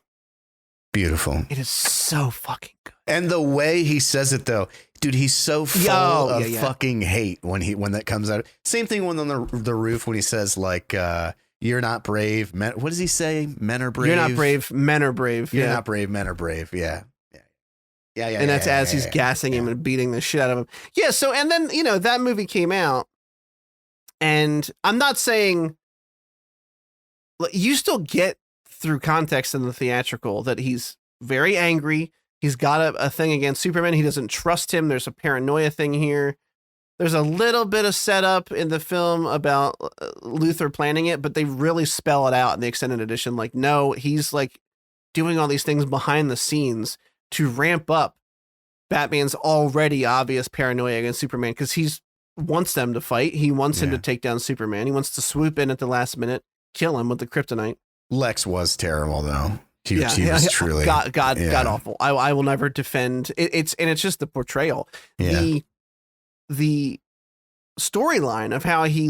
Beautiful. It is so fucking good. And the way he says it, though, dude, he's so full of fucking hate when that comes out. Same thing when on the roof when he says, like, you're not brave. What does he say? Men are brave. You're not brave. Men are brave. You're not brave. Men are brave. Yeah. And that's as he's gassing him and beating the shit out of him. Yeah. So, and then, that movie came out, and I'm not saying you still get through context in the theatrical that he's very angry. He's got a thing against Superman. He doesn't trust him. There's a paranoia thing here. There's a little bit of setup in the film about Luthor planning it, but they really spell it out in the extended edition. Like, no, he's like doing all these things behind the scenes to ramp up Batman's already obvious paranoia against Superman, because he wants them to fight. He wants him to take down Superman. He wants to swoop in at the last minute, kill him with the kryptonite. Lex was terrible, though. He was truly God awful. I will never defend it. It's just the portrayal. Yeah. The storyline of how he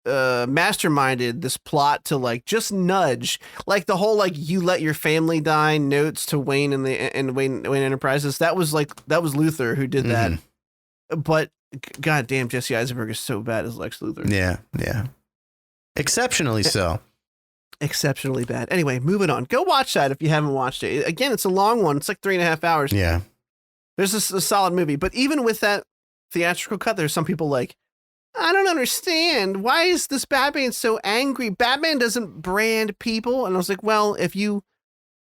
masterminded this plot to just nudge, like the whole you let your family die notes to Wayne and Wayne Enterprises. That was Luthor who did that. But goddamn, Jesse Eisenberg is so bad as Lex Luthor. Yeah. Exceptionally so. Exceptionally bad. Anyway, moving on. Go watch that if you haven't watched it. Again, it's a long one. It's like 3.5 hours. Yeah. There's a solid movie, but even with that theatrical cut, there's some people like, I don't understand. Why is this Batman so angry? Batman doesn't brand people. And I was like, well, if you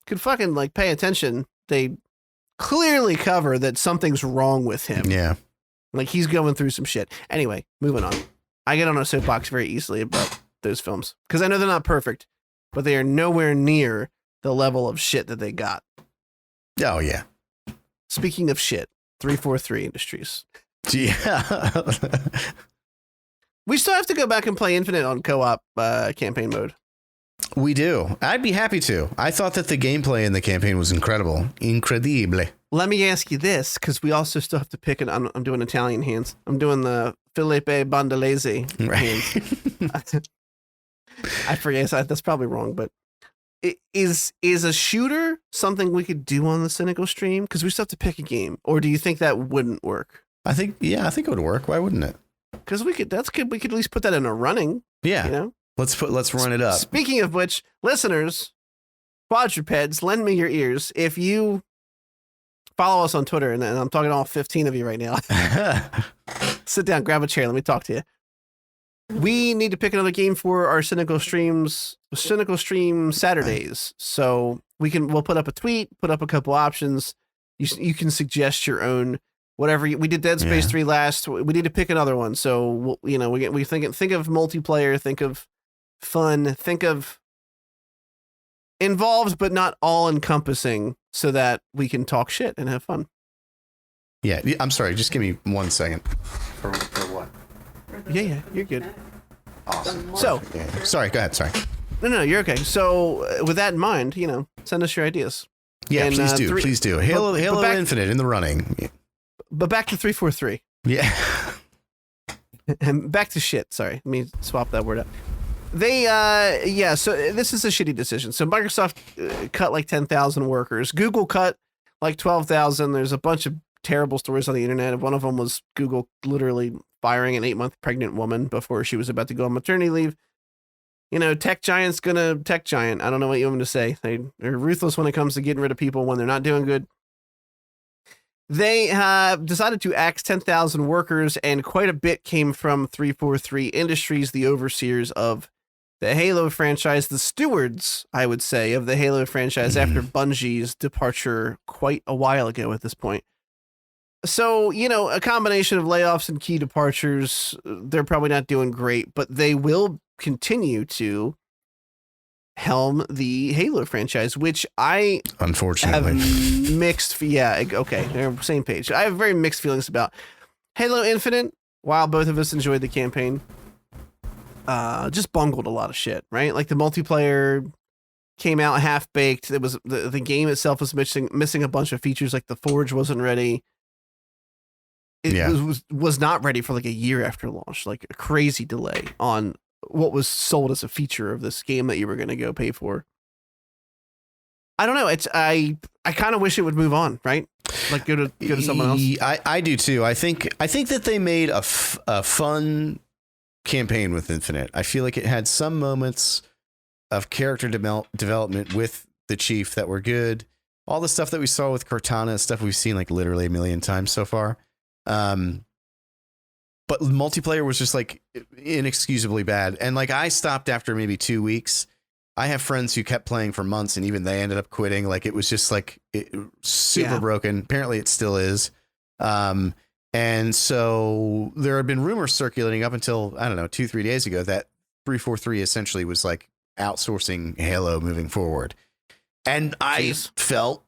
could fucking pay attention, they clearly cover that something's wrong with him. Yeah. Like he's going through some shit. Anyway, moving on. I get on a soapbox very easily about those films because I know they're not perfect, but they are nowhere near the level of shit that they got. Oh, yeah. Speaking of shit, 343 Industries. Yeah. We still have to go back and play Infinite on co-op campaign mode. We do. I'd be happy to. I thought that the gameplay in the campaign was incredible. Incredible. Let me ask you this, because we also still have to pick it. I'm doing Italian hands. I'm doing the Felipe Bandolese hands. I forget. That's probably wrong, but is a shooter something we could do on the Cynical stream? Because we still have to pick a game. Or do you think that wouldn't work? I think it would work. Why wouldn't it? Because we could at least put that in a running. Yeah. Let's run it up. Speaking of which, listeners, quadrupeds, lend me your ears. If you follow us on Twitter, and I'm talking to all 15 of you right now. Sit down, grab a chair, let me talk to you. We need to pick another game for our Cynical Stream Saturdays. So we'll put up a tweet, put up a couple options. You can suggest your own. Whatever we did Dead Space 3 last, we need to pick another one. So we think of multiplayer, think of fun, think of involved, but not all encompassing, so that we can talk shit and have fun. Yeah, I'm sorry. Just give me 1 second. For what? Yeah, you're good. Awesome. So, yeah. Sorry, go ahead. Sorry. No, you're okay. So, with that in mind, send us your ideas. Yeah, and, please do. Halo Infinite in the running. But back to 343. Yeah. And back to shit. Sorry, let me swap that word out. They, so this is a shitty decision. So Microsoft cut like 10,000 workers. Google cut like 12,000. There's a bunch of terrible stories on the internet. One of them was Google literally firing an 8-month pregnant woman before she was about to go on maternity leave. Tech giant's gonna tech giant. I don't know what you want me to say. They're ruthless when it comes to getting rid of people when they're not doing good. They have decided to axe 10,000 workers, and quite a bit came from 343 Industries, the overseers of the Halo franchise, the stewards, I would say, of the Halo franchise after Bungie's departure quite a while ago at this point. So, a combination of layoffs and key departures, they're probably not doing great, but they will continue to helm the Halo franchise, which I unfortunately have mixed. Yeah, okay, they're same page. I have very mixed feelings about Halo Infinite. While both of us enjoyed the campaign, just bungled a lot of shit. Right, like the multiplayer came out half baked. It was the game itself was missing a bunch of features. Like the Forge wasn't ready. It was not ready for like a year after launch. Like a crazy delay on what was sold as a feature of this game that you were going to go pay for. I don't know. I kind of wish it would move on, right? Like go to someone else. I do too. I think that they made a fun campaign with Infinite. I feel like it had some moments of character development with the Chief that were good. All the stuff that we saw with Cortana, stuff we've seen like literally a million times so far. But multiplayer was just like inexcusably bad. And like I stopped after maybe 2 weeks. I have friends who kept playing for months and even they ended up quitting. Like it was just like super broken. Apparently it still is. And so there had been rumors circulating up until, I don't know, 2-3 days ago that 343 essentially was like outsourcing Halo moving forward. And I felt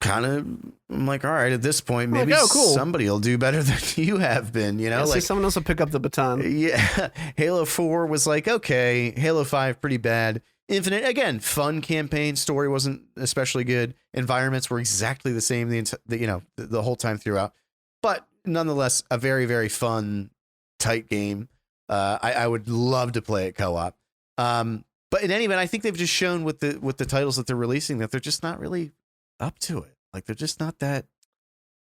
I'm like, all right, at this point, maybe somebody will do better than you have been, like someone else will pick up the baton. Yeah. Halo 4 was like, okay. Halo 5, pretty bad. Infinite, again, fun campaign. Story wasn't especially good. Environments were exactly the same, the whole time throughout, but nonetheless, a very, very fun, tight game. I would love to play it co-op. But in any event, I think they've just shown with the titles that they're releasing that they're just not really up to it. Like they're just not that.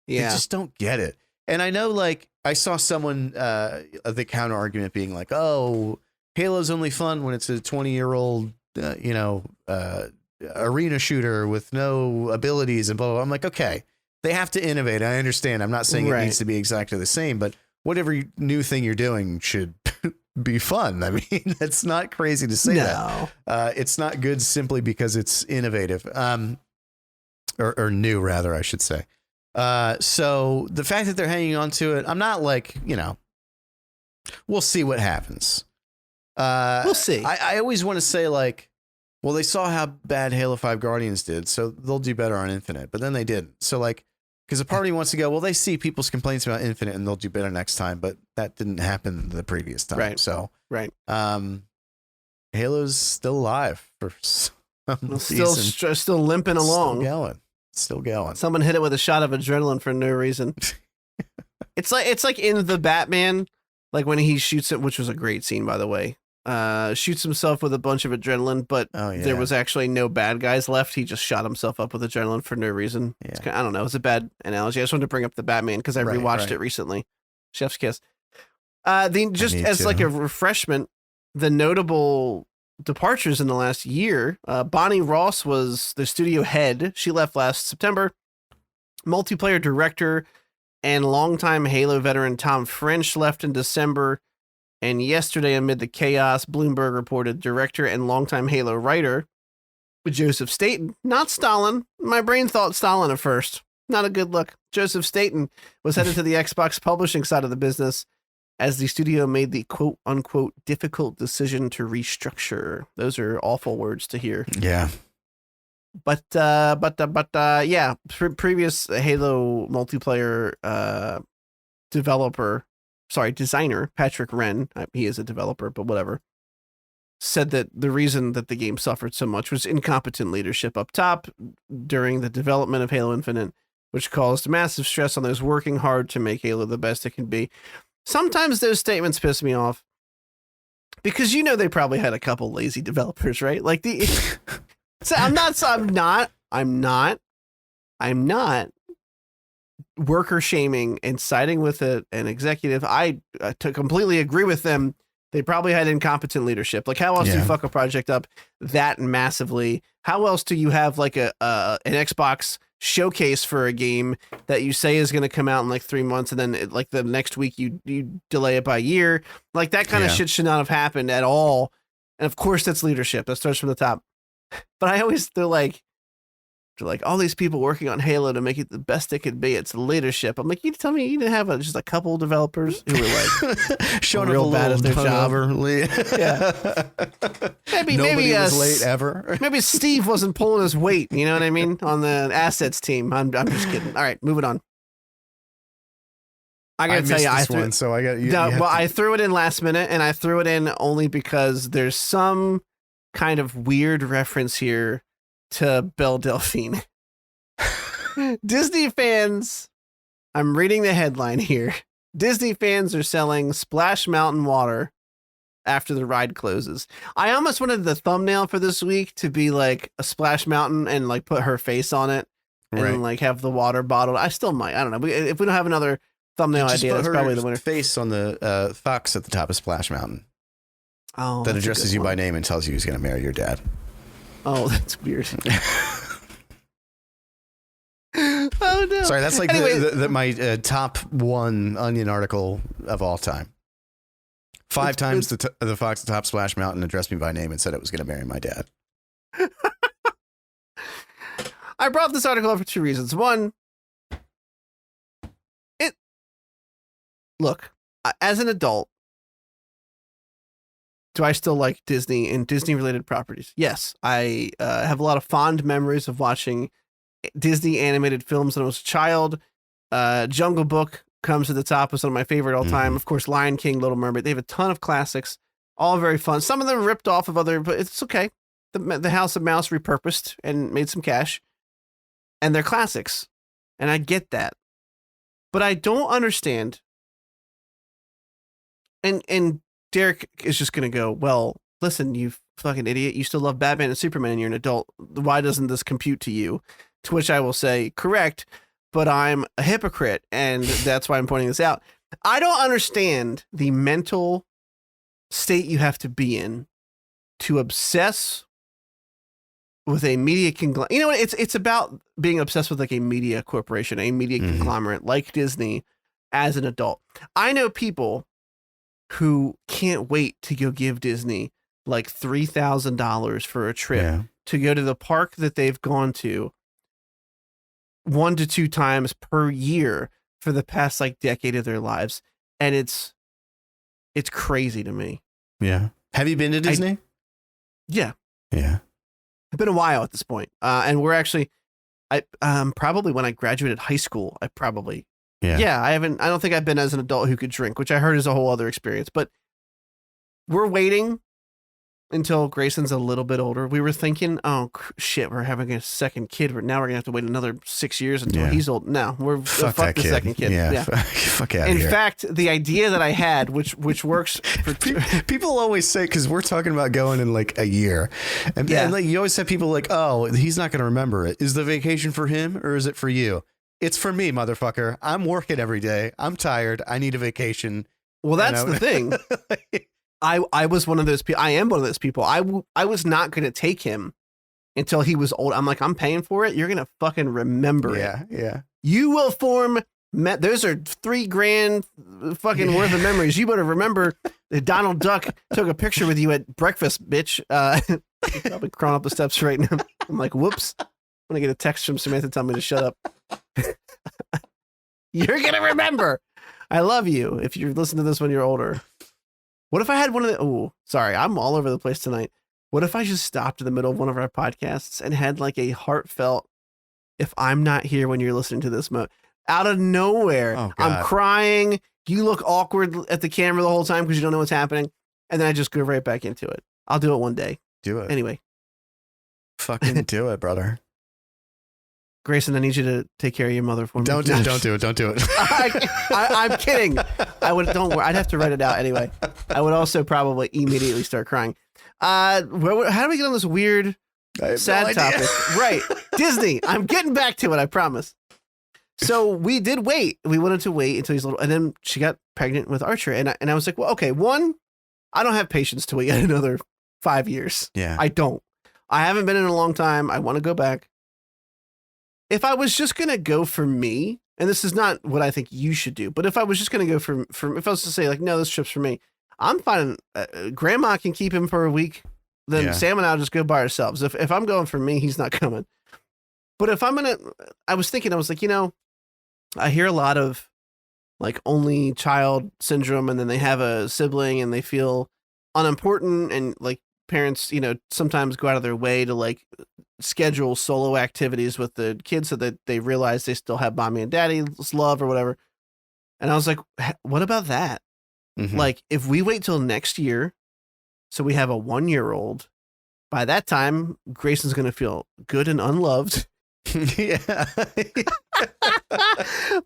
Yeah, they just don't get it. And I know, like I saw someone the counter argument being like, "Oh, Halo's only fun when it's a 20-year-old, arena shooter with no abilities and blah, blah, blah." I'm like, okay, they have to innovate. I understand. I'm not saying it needs to be exactly the same, but whatever new thing you're doing should be fun. I mean, that's not crazy to say that. It's not good simply because it's innovative. Or new, rather, I should say. So the fact that they're hanging on to it, I'm not like, we'll see what happens. We'll see. I always want to say like, well, they saw how bad Halo 5 Guardians did, so they'll do better on Infinite, but then they didn't. So like, because a part of me wants to go, well, they see people's complaints about Infinite and they'll do better next time, but that didn't happen the previous time. Right. So, right. Halo's still alive for some reason. Still limping along. Still going. Someone hit it with a shot of adrenaline for no reason. It's like in the Batman, like when he shoots it, which was a great scene, by the way. Shoots himself with a bunch of adrenaline, but there was actually no bad guys left. He just shot himself up with adrenaline for no reason. Yeah. I don't know. It's a bad analogy. I just wanted to bring up the Batman because I rewatched it recently. Chef's kiss. As like a refreshment, the notable departures in the last year. Bonnie Ross was the studio head. She left last September. Multiplayer director and longtime Halo veteran Tom French left in December. And yesterday, amid the chaos, Bloomberg reported director and longtime Halo writer Joseph Staten, not Stalin. My brain thought Stalin at first. Not a good look. Joseph Staten was headed to the Xbox publishing side of the business as the studio made the quote unquote difficult decision to restructure. Those are awful words to hear. Yeah. Yeah, previous Halo multiplayer designer, Patrick Wren, he is a developer, but whatever, said that the reason that the game suffered so much was incompetent leadership up top during the development of Halo Infinite, which caused massive stress on those working hard to make Halo the best it can be. Sometimes those statements piss me off because they probably had a couple lazy developers, right? Like so I'm not worker shaming and siding with an executive. I completely agree with them. They probably had incompetent leadership. Like, how else do you fuck a project up that massively? How else do you have like an Xbox showcase for a game that you say is going to come out in like 3 months, and then like the next week you delay it by a year? Like, that kind of shit should not have happened at all. And of course, that's leadership. That starts from the top. But I always they're like all these people working on Halo to make it the best it could be. It's leadership. I'm like, you tell me you didn't have just a couple developers who were like showing real up bad at their job. Yeah. maybe was late ever. Maybe Steve wasn't pulling his weight. You know what I mean? On the assets team. I'm just kidding. All right, moving on. I gotta tell you, I threw it in last minute, and I threw it in only because there's some kind of weird reference here to Belle Delphine. Disney fans, I'm reading the headline here. Disney fans are selling Splash Mountain water after the ride closes. I almost wanted the thumbnail for this week to be like a Splash Mountain and like put her face on it and like have the water bottled. I still might. I don't know. If we don't have another thumbnail idea, that's probably the winner. Face on the fox at the top of Splash Mountain. Oh, that addresses you by name and tells you he's going to marry your dad. Oh, that's weird. Oh no! Sorry, that's like my top one Onion article of all time. 5 times the fox atop Splash Mountain addressed me by name and said it was going to marry my dad. I brought this article up for 2 reasons. One, look, as an adult, do I still like Disney and Disney-related properties? Yes. I have a lot of fond memories of watching Disney animated films when I was a child. Jungle Book comes to the top as one of my favorite all time. Of course, Lion King, Little Mermaid. They have a ton of classics, all very fun. Some of them ripped off of other, but it's okay. The House of Mouse repurposed and made some cash. And they're classics. And I get that. But I don't understand. And Derek is just going to go, well, listen, you fucking idiot. You still love Batman and Superman and you're an adult. Why doesn't this compute to you? To which I will say, correct, but I'm a hypocrite. And that's why I'm pointing this out. I don't understand the mental state you have to be in to obsess with a media conglomerate. You know what? It's about being obsessed with like a media corporation, a media conglomerate like Disney as an adult. I know people who can't wait to go give Disney like $3,000 for a trip to go to the park that they've gone to 1 to 2 times per year for the past like decade of their lives. And it's crazy to me. Yeah. Have you been to Disney? Yeah. Yeah. It's been a while at this point. And we're actually, probably when I graduated high school, I don't think I've been as an adult who could drink, which I heard is a whole other experience, but we're waiting until Grayson's a little bit older. We were thinking, oh shit, we're having a second kid. Now we're gonna have to wait another 6 years until he's old. No, fuck the kid. Second kid. Yeah. Fuck out of here. In fact, the idea that I had, which works for people always say, because we're talking about going in like a year, and like you always have people like, oh, he's not gonna remember it. Is the vacation for him or is it for you? It's for me, motherfucker. I'm working every day. I'm tired. I need a vacation. Well, that's the thing. I was one of those people. I am one of those people. I was not going to take him until he was old. I'm like, I'm paying for it. You're going to fucking remember it. Yeah. You will form. Those are $3,000 fucking worth of memories. You better remember that Donald Duck took a picture with you at breakfast, bitch. He's probably crawling up the steps right now. I'm like, whoops. I'm going to get a text from Samantha telling me to shut up. You're going to remember. I love you if you're listening to this when you're older. What if I had one of the... Oh, sorry. I'm all over the place tonight. What if I just stopped in the middle of one of our podcasts and had like a heartfelt, if I'm not here when you're listening to this out of nowhere, Oh, God. I'm crying. You look awkward at the camera the whole time because you don't know what's happening. And then I just go right back into it. I'll do it one day. Do it. Anyway. Fucking do it, brother. Grayson, I need you to take care of your mother for me. Don't do it. I'm kidding. Don't worry. I'd have to write it out anyway. I would also probably immediately start crying. How do we get on this weird, sad topic? Right. Disney. I'm getting back to it. I promise. So we did wait. We wanted to wait until he's little. And then she got pregnant with Archer. And I was like, well, okay, one, I don't have patience to wait another 5 years. Yeah. I don't. I haven't been in a long time. I want to go back. If I was just going to go for me, and this is not what I think you should do, but if I was just going to go for if I was to say like, no, this trip's for me, I'm fine. Grandma can keep him for a week. Then Sam and I'll just go by ourselves. If I'm going for me, he's not coming. But if I'm going to, I was like, I hear a lot of like only child syndrome, and then they have a sibling and they feel unimportant, and like parents, sometimes go out of their way to like schedule solo activities with the kids so that they realize they still have mommy and daddy's love or whatever. And I was like, what about that? Mm-hmm. Like if we wait till next year, so we have a 1-year-old, by that time, Grayson's going to feel good and unloved. Yeah.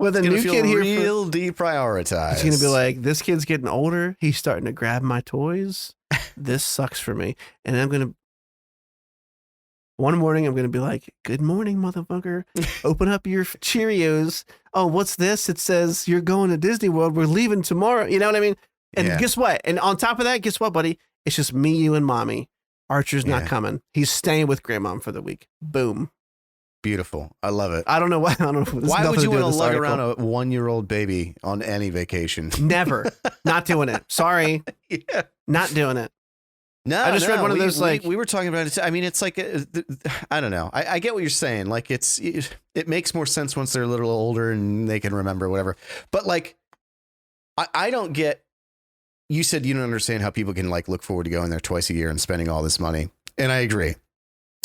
With a new kid here, real deprioritized. He's going to be like, this kid's getting older. He's starting to grab my toys. This sucks for me. And one morning, I'm going to be like, good morning, motherfucker. Open up your Cheerios. Oh, what's this? It says you're going to Disney World. We're leaving tomorrow. You know what I mean? And guess what? And on top of that, guess what, buddy? It's just me, you, and mommy. Archer's not coming. He's staying with grandmom for the week. Boom. Beautiful. I love it. I don't know why. Why would you want to lug around a 1-year-old baby on any vacation? Never. Not doing it. Sorry. Yeah. Not doing it. No, I just read one of those we were talking about it. I mean, it's like I don't know. I get what you're saying. Like it makes more sense once they're a little older and they can remember whatever. But like, I don't get. You said you don't understand how people can like look forward to going there twice a year and spending all this money, and I agree.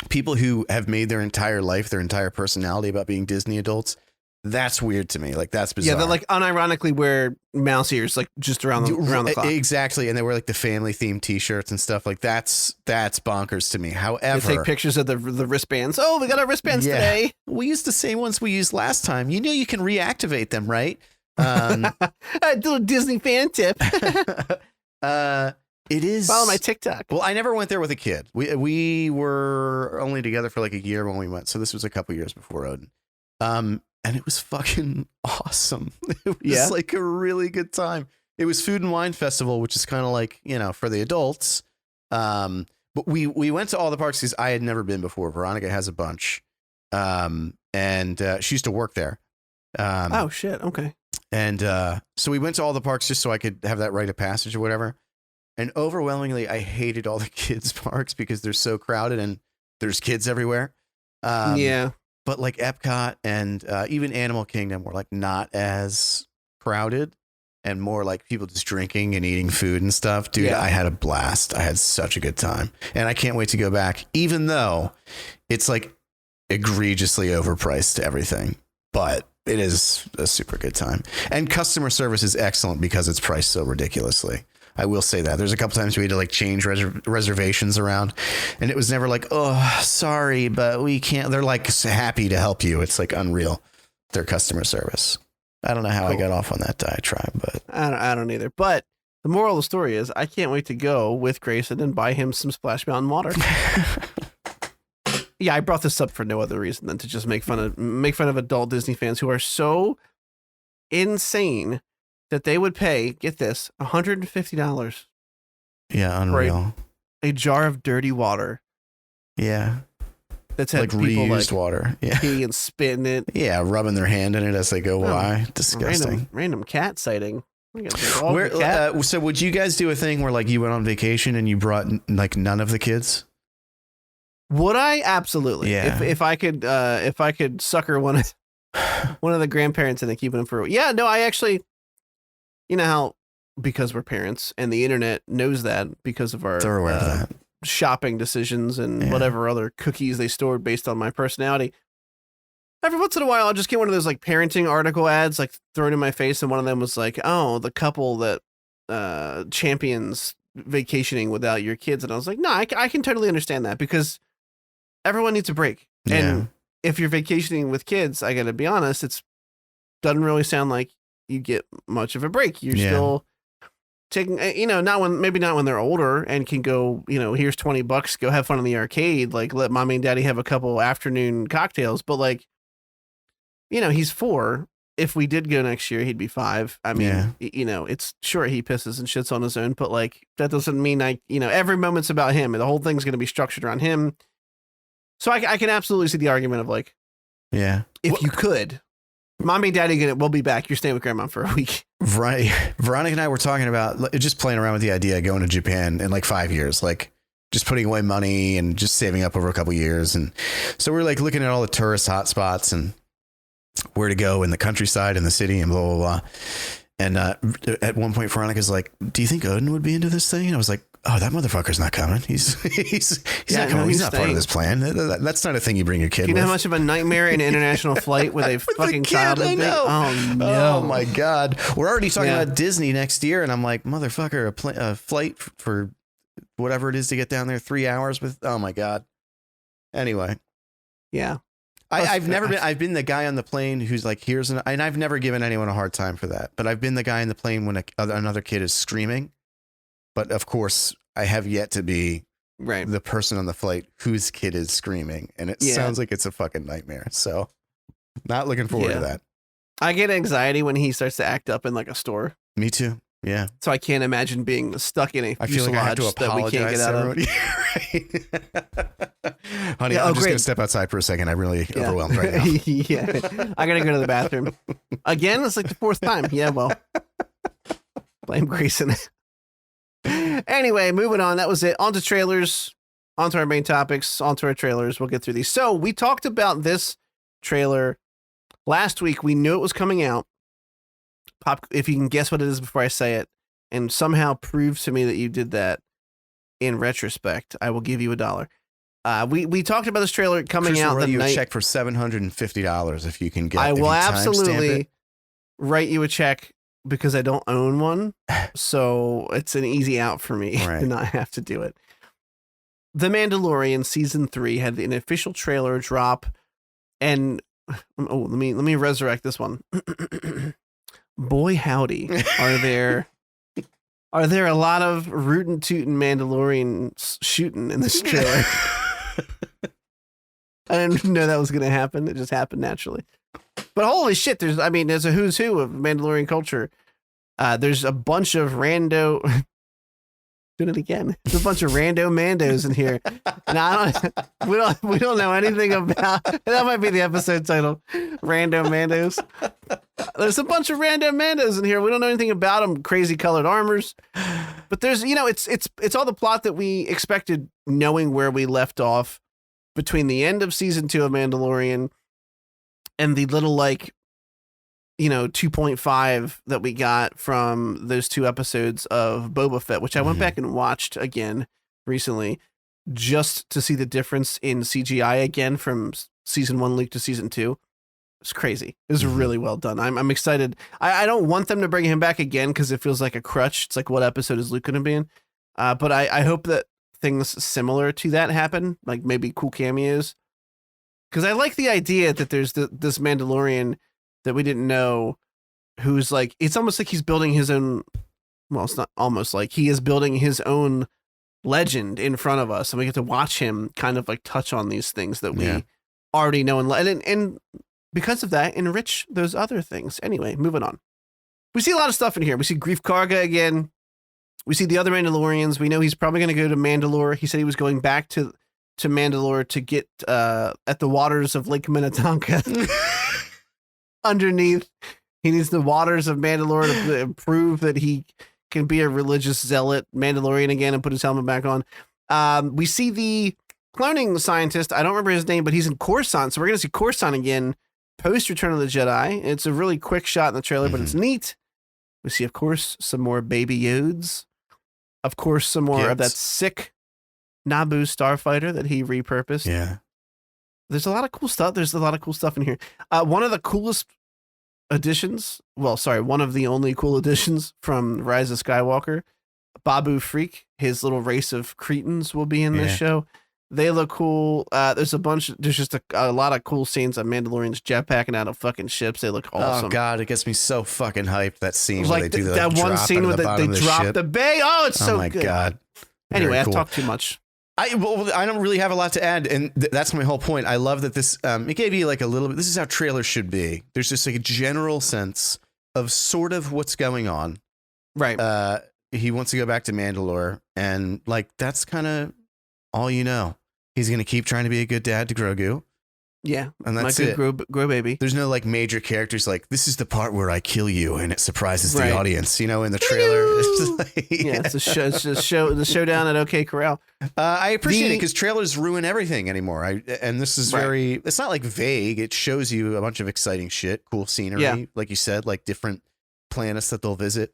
People who have made their entire life, their entire personality about being Disney adults, that's weird to me. Like that's bizarre. Yeah, they like unironically wear mouse ears like just around the clock. Exactly, and they wear like the family themed T-shirts and stuff. Like that's bonkers to me. However, they take pictures of the wristbands. Oh, we got our wristbands today. We used the same ones we used last time. You know, you can reactivate them, right? A little Disney fan tip. It is. Follow my TikTok. Well, I never went there with a kid. We were only together for like a year when we went, so this was a couple years before Odin. And it was fucking awesome. It was like a really good time. It was Food and Wine Festival, which is kind of like, for the adults. But we went to all the parks because I had never been before. Veronica has a bunch. And she used to work there. Oh shit. Okay. And so we went to all the parks just so I could have that rite of passage or whatever. And overwhelmingly, I hated all the kids' parks because they're so crowded and there's kids everywhere. But like Epcot and even Animal Kingdom were like not as crowded and more like people just drinking and eating food and stuff. Dude, I had a blast. I had such a good time. And I can't wait to go back, even though it's like egregiously overpriced to everything. But it is a super good time. And customer service is excellent because it's priced so ridiculously. I will say that. There's a couple times we had to like change reservations around, and it was never like, oh, sorry, but we can't. They're like happy to help you. It's like unreal, their customer service. I don't know how I got off on that diatribe, but I don't either. But the moral of the story is I can't wait to go with Grayson and buy him some Splash Mountain water. Yeah, I brought this up for no other reason than to just make fun of adult Disney fans who are so insane that they would pay, get this, $150. Yeah, unreal. A jar of dirty water. Yeah. That's had like people reused water. Yeah. pee and spit in it. Yeah, rubbing their hand in it as they go by. Disgusting. Random cat sighting. So would you guys do a thing where like you went on vacation and you brought like none of the kids? Would I? Absolutely. Yeah. If I could sucker one of the grandparents and keep them for I actually. You know how, because we're parents and the internet knows that because of our they're aware of that. shopping decisions and whatever other cookies they stored based on my personality. Every once in a while, I'll just get one of those like parenting article ads like thrown in my face, and one of them was like, "Oh, the couple that champions vacationing without your kids," and I was like, "No, I can totally understand that because everyone needs a break." Yeah. And if you're vacationing with kids, I got to be honest, it's doesn't really sound like you get much of a break. You're still taking, not when they're older and can go, here's $20, go have fun in the arcade, like let mommy and daddy have a couple afternoon cocktails. But like, he's 4. If we did go next year, he'd be 5. I mean, it's sure he pisses and shits on his own, but like, that doesn't mean every moment's about him. The whole thing's going to be structured around him. So I can absolutely see the argument of like, if you could, mommy and daddy will be back. You're staying with grandma for a week. Right. Veronica and I were talking about just playing around with the idea of going to Japan in like 5 years, like just putting away money and just saving up over a couple years. And so we're like looking at all the tourist hotspots and where to go in the countryside and the city and blah, blah, blah. And at one point, Veronica's like, "Do you think Odin would be into this thing?" And I was like, "Oh, that motherfucker's not coming. He's not coming. He's not part of this plan. That's not a thing you bring your kid with." You know how much of a nightmare in an international flight with a fucking child would be? Oh, no. Oh, my God. We're already talking about Disney next year. And I'm like, motherfucker, a flight for whatever it is to get down there 3 hours with. Oh, my God. Anyway. Yeah. I've been the guy on the plane who's like, and I've never given anyone a hard time for that, but I've been the guy in the plane when another kid is screaming. But of course, I have yet to be the person on the flight whose kid is screaming. And it sounds like it's a fucking nightmare. So not looking forward to that. I get anxiety when he starts to act up in like a store. Me too. Yeah. So I can't imagine being stuck in a I feel like I have to apologize that we can't get out of. Honey, I'm just going to step outside for a second. I'm really overwhelmed right now. I got to go to the bathroom. Again, it's like the 4th time. Yeah, well. Blame Grayson. Anyway, moving on. That was it. On to trailers. On to our main topics. On to our trailers. We'll get through these. So we talked about this trailer last week. We knew it was coming out. Pop, if you can guess what it is before I say it, and somehow prove to me that you did that in retrospect, I will give you $1. We talked about this trailer coming out the night. You a check for $750 if you can get. I will absolutely write you a check because I don't own one, so it's an easy out for me to not have to do it. The Mandalorian season 3 had an official trailer drop, and let me resurrect this one. Boy, howdy, are there a lot of rootin' tootin' Mandalorians shooting in this trailer? I didn't know that was going to happen. It just happened naturally. But holy shit, there's a who's who of Mandalorian culture. There's a bunch of rando. Doing it again. There's a bunch of rando Mandos in here. And we don't know anything about. That might be the episode title. Rando Mandos. There's a bunch of rando Mandos in here. We don't know anything about them. Crazy colored armors. But there's, it's all the plot that we expected, knowing where we left off between the end of season 2 of Mandalorian and the little 2.5 that we got from those 2 episodes of Boba Fett, which I went back and watched again recently just to see the difference in CGI again from season 1 leak to season 2. It's crazy. It was really well done. I'm excited. I don't want them to bring him back again because it feels like a crutch. It's like, what episode is Luke going to be in? But I hope that things similar to that happen, like maybe cool cameos. Because I like the idea that there's this Mandalorian that we didn't know, who's like, it's almost like he's building his own, well, it's not almost like he is building his own legend in front of us. And we get to watch him kind of like touch on these things that we already know and because of that, enrich those other things. Anyway, moving on. We see a lot of stuff in here. We see Grief Karga again. We see the other Mandalorians. We know he's probably going to go to Mandalore. He said he was going back to Mandalore to get at the waters of Lake Minnetonka. Underneath, he needs the waters of Mandalore to prove that he can be a religious zealot Mandalorian again and put his helmet back on. We see the cloning scientist. I don't remember his name, but he's in Coruscant. So we're going to see Coruscant again post Return of the Jedi. It's a really quick shot in the trailer, but it's neat. We see, of course, some more baby Yodes. Of course, some more of that sick Naboo starfighter that he repurposed. Yeah. There's a lot of cool stuff. There's a lot of cool stuff in here. One of the coolest additions, one of the only cool additions from Rise of Skywalker, Babu Freak, his little race of Cretans will be in this show. They look cool. There's just a lot of cool scenes of Mandalorians jetpacking out of fucking ships. They look awesome. Oh god, it gets me so fucking hyped, that scene where like they do that one scene where they drop the bay. Oh, it's so good. Oh my god. Anyway, Very cool. I've talked too much. I don't really have a lot to add, and that's my whole point. I love that this it gave you like a little bit. This is how trailers should be. There's just like a general sense of sort of what's going on. Right. He wants to go back to Mandalore, and like that's kind of all you know. He's gonna keep trying to be a good dad to Grogu. Yeah, and that's my it. Grow baby. There's no like major characters like this is the part where I kill you, and it surprises the audience. You know, in the trailer, it's just like, it's a show. It's just the showdown at OK Corral. I appreciate it because trailers ruin everything anymore. And this is very. It's not like vague. It shows you a bunch of exciting shit, cool scenery, like you said, like different planets that they'll visit,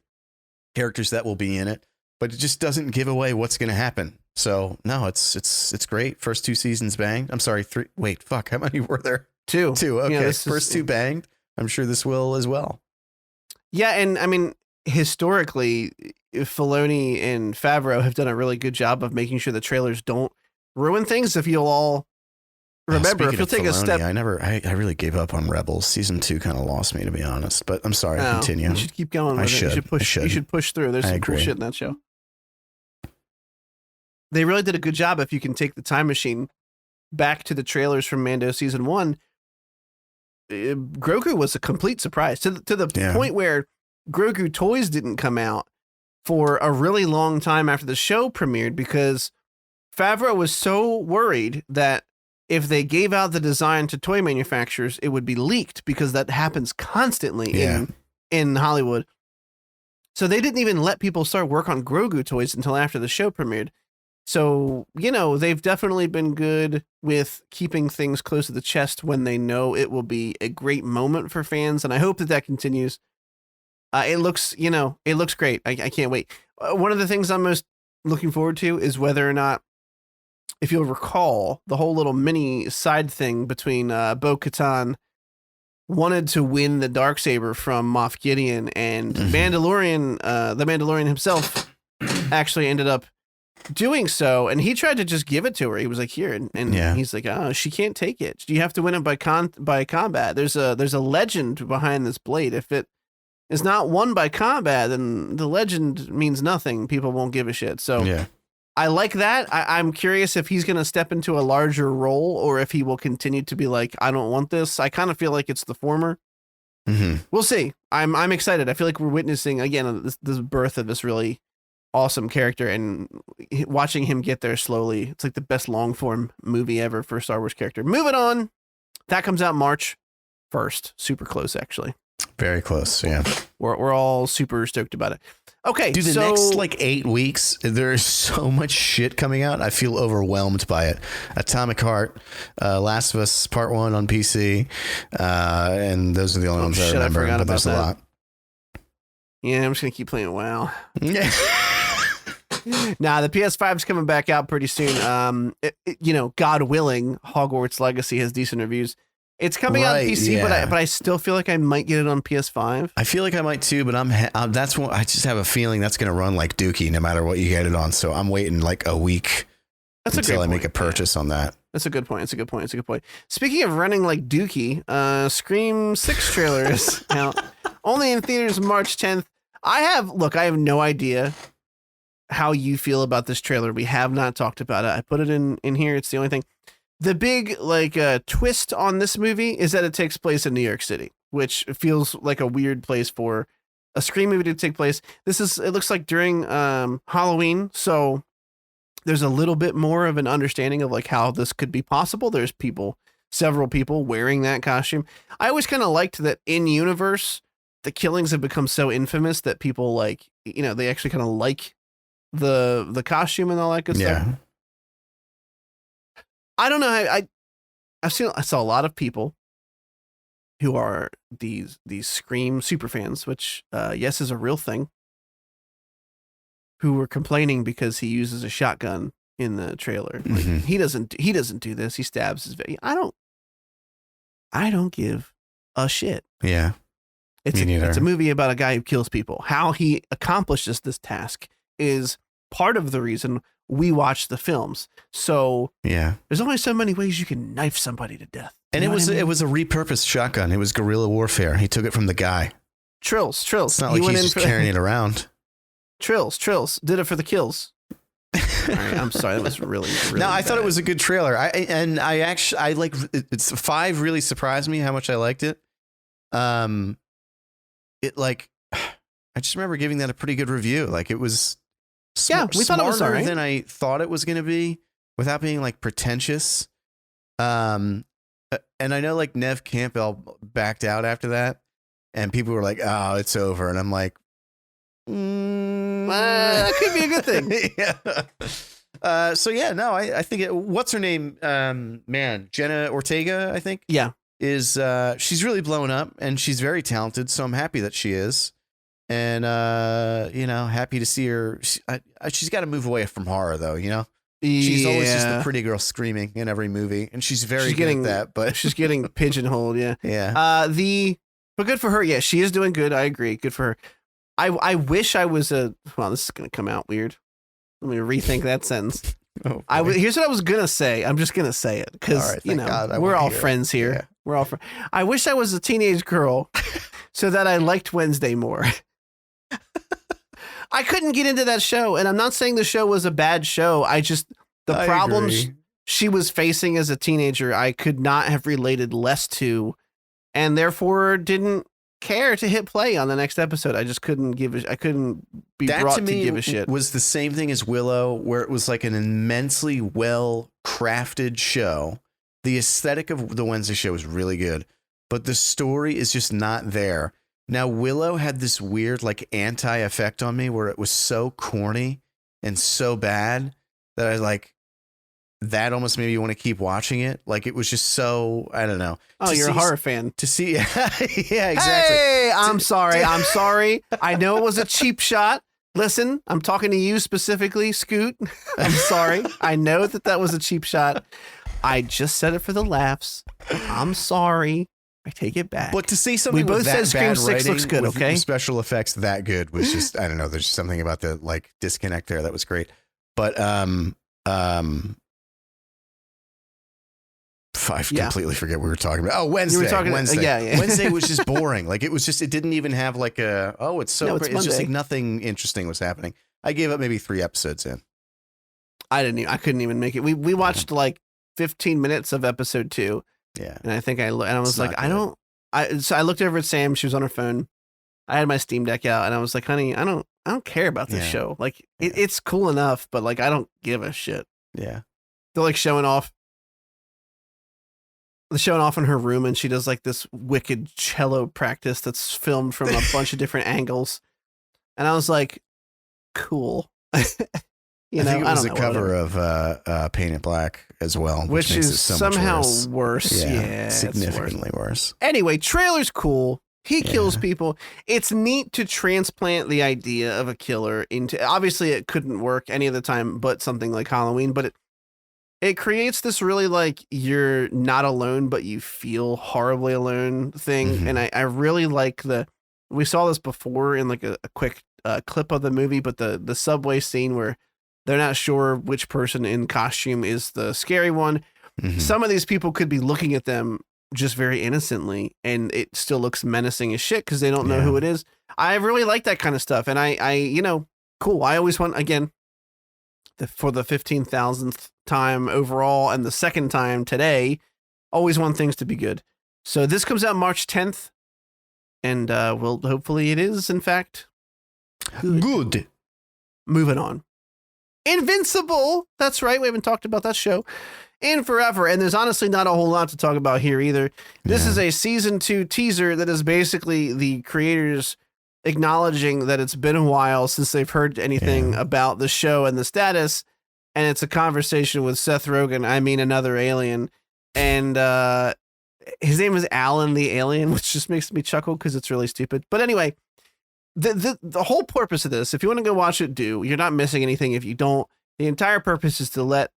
characters that will be in it, but it just doesn't give away what's going to happen. So no, it's great. First 2 seasons banged. I'm sorry, 3. Wait, fuck. How many were there? 2. 2. Okay, first 2 banged. I'm sure this will as well. Yeah, and I mean, historically, Filoni and Favreau have done a really good job of making sure the trailers don't ruin things. If you'll all remember, if you'll take a step, I really gave up on Rebels. Season 2 kind of lost me, to be honest. But I'm sorry. Continue. You should keep going with it. You should push through. There's some cool shit in that show. They really did a good job. If you can take the time machine back to the trailers from Mando season 1, Grogu was a complete surprise to the point where Grogu toys didn't come out for a really long time after the show premiered because Favreau was so worried that if they gave out the design to toy manufacturers, it would be leaked because that happens constantly in Hollywood. So they didn't even let people start work on Grogu toys until after the show premiered. So, you know, they've definitely been good with keeping things close to the chest when they know it will be a great moment for fans. And I hope that continues. It looks great. I can't wait. One of the things I'm most looking forward to is whether or not, if you'll recall, the whole little mini side thing between Bo-Katan wanted to win the Darksaber from Moff Gideon, and the Mandalorian himself actually ended up doing so, and he tried to just give it to her. He was like, here, and he's like, oh, she can't take it. You have to win it by combat. There's a legend behind this blade. If it is not won by combat, then the legend means nothing. People won't give a shit. So I like that. I'm curious if he's going to step into a larger role or if he will continue to be like, I don't want this. I kind of feel like it's the former. Mm-hmm. We'll see. I'm excited. I feel like we're witnessing again this birth of this really awesome character, and watching him get there slowly. It's like the best long form movie ever for a Star Wars character. Moving on. That comes out March 1st. Super close, actually. Very close. Yeah. We're all super stoked about it. Okay. Dude, the next like 8 weeks, there is so much shit coming out. I feel overwhelmed by it. Atomic Heart, Last of Us Part 1 on PC. And those are the only ones I remember, but there's a lot. Yeah, I'm just going to keep playing WoW. Yeah. Nah, the PS5 is coming back out pretty soon. God willing, Hogwarts Legacy has decent reviews. It's coming out on PC, but I still feel like I might get it on PS5. I feel like I might too, but that's what I just have a feeling that's going to run like Dookie no matter what you get it on. So I'm waiting like a week until I make a purchase on that. That's a good point. Speaking of running like Dookie, Scream 6 trailer is out. Only in theaters March 10th. I have no idea how you feel about this trailer. We have not talked about it. I put it in here. It's the only thing. The big twist on this movie is that it takes place in New York City, which feels like a weird place for a Scream movie to take place. It looks like during Halloween, so there's a little bit more of an understanding of like how this could be possible. There's several people wearing that costume. I always kind of liked that in universe, the killings have become so infamous that people they actually kind of like the costume and all that good stuff. I don't know. I saw a lot of people who are these Scream super fans, which yes is a real thing, who were complaining because he uses a shotgun in the trailer. Like, he doesn't do this. He stabs his victim. I don't give a shit. Yeah. It's a movie about a guy who kills people. How he accomplishes this task is part of the reason we watch the films. So yeah, there's only so many ways you can knife somebody to death. And it was a repurposed shotgun. It was guerrilla warfare. He took it from the guy. Trills. It's not like he's just carrying it around. Trills did it for the kills. All right, I'm sorry. That was really no, I bad. thought it was a good trailer. I like it's 5 really surprised me how much I liked it. It like I just remember giving that a pretty good review. Like it was we thought it was all right. than I thought it was going to be without being like pretentious. And I know like Nev Campbell backed out after that and people were like, "Oh, it's over." And I'm like, that could be a good thing. Yeah. So yeah, no, I think what's her name? Jenna Ortega, I think. Yeah. Is she's really blown up and she's very talented. So I'm happy that she is. And, happy to see her. She's got to move away from horror though. She's always just the pretty girl screaming in every movie. And she's very good at that, but she's getting pigeonholed. Yeah. Yeah. But good for her. Yeah. She is doing good. I agree. Good for her. I wish I was this is going to come out weird. Let me rethink that sentence. Oh, here's what I was going to say. I'm just going to say it because, we're all friends here. Yeah. We're all friends. I wish I was a teenage girl so that I liked Wednesday more. I couldn't get into that show. And I'm not saying the show was a bad show. I problems she was facing as a teenager, I could not have related less to, and therefore didn't care to hit play on the next episode. I just couldn't be brought to give a shit. Was the same thing as Willow, where it was like an immensely well crafted show. The aesthetic of the Wednesday show is really good, but the story is just not there. Now Willow had this weird like anti effect on me where it was so corny and so bad that I like that almost made me want to keep watching it. Like it was just so, I don't know. Oh, you're a horror fan. To see. Yeah, exactly. Hey, I'm sorry. I know it was a cheap shot. Listen, I'm talking to you specifically, Scoot. I'm sorry. I know that was a cheap shot. I just said it for the laughs. I'm sorry. I take it back. But to see something we both with that said Scream bad 6 looks good, with okay? Special effects that good was just, I don't know. There's just something about the like disconnect there that was great. But I completely forget what we were talking about. Oh, Wednesday. Wednesday. Yeah. Wednesday was just boring. Like it didn't even have like it's so great. It's just like nothing interesting was happening. I gave up maybe 3 episodes in. I couldn't even make it. We watched like 15 minutes of episode 2. Yeah. And I think I was like, so I looked over at Sam. She was on her phone. I had my Steam Deck out and I was like, honey, I don't care about this show. Like it's cool enough, but like, I don't give a shit. Yeah. They're like showing off in her room and she does like this wicked cello practice that's filmed from a bunch of different angles. And I was like, cool. I think it was a cover of Paint It Black as well, which makes is it so somehow much worse. Yeah, significantly worse. Anyway, trailer's cool. He kills people. It's neat to transplant the idea of a killer into, obviously it couldn't work any other time but something like Halloween, but it creates this really like you're not alone, but you feel horribly alone thing. Mm-hmm. And I really like we saw this before in like a quick clip of the movie, but the subway scene where they're not sure which person in costume is the scary one. Mm-hmm. Some of these people could be looking at them just very innocently and it still looks menacing as shit because they don't know who it is. I really like that kind of stuff. And I cool. I always want, again, for the 15,000th time overall and the second time today, always want things to be good. So this comes out March 10th and hopefully it is in fact good. Moving on. Invincible. That's right. We haven't talked about that show in forever. And there's honestly not a whole lot to talk about here either. This is a season 2 teaser that is basically the creators acknowledging that it's been a while since they've heard anything about the show and the status. And it's a conversation with Seth Rogen. I mean, another alien. And his name is Alan the Alien, which just makes me chuckle because it's really stupid. But anyway, the whole purpose of this, if you want to go watch it, do. You're not missing anything if you don't. The entire purpose is to let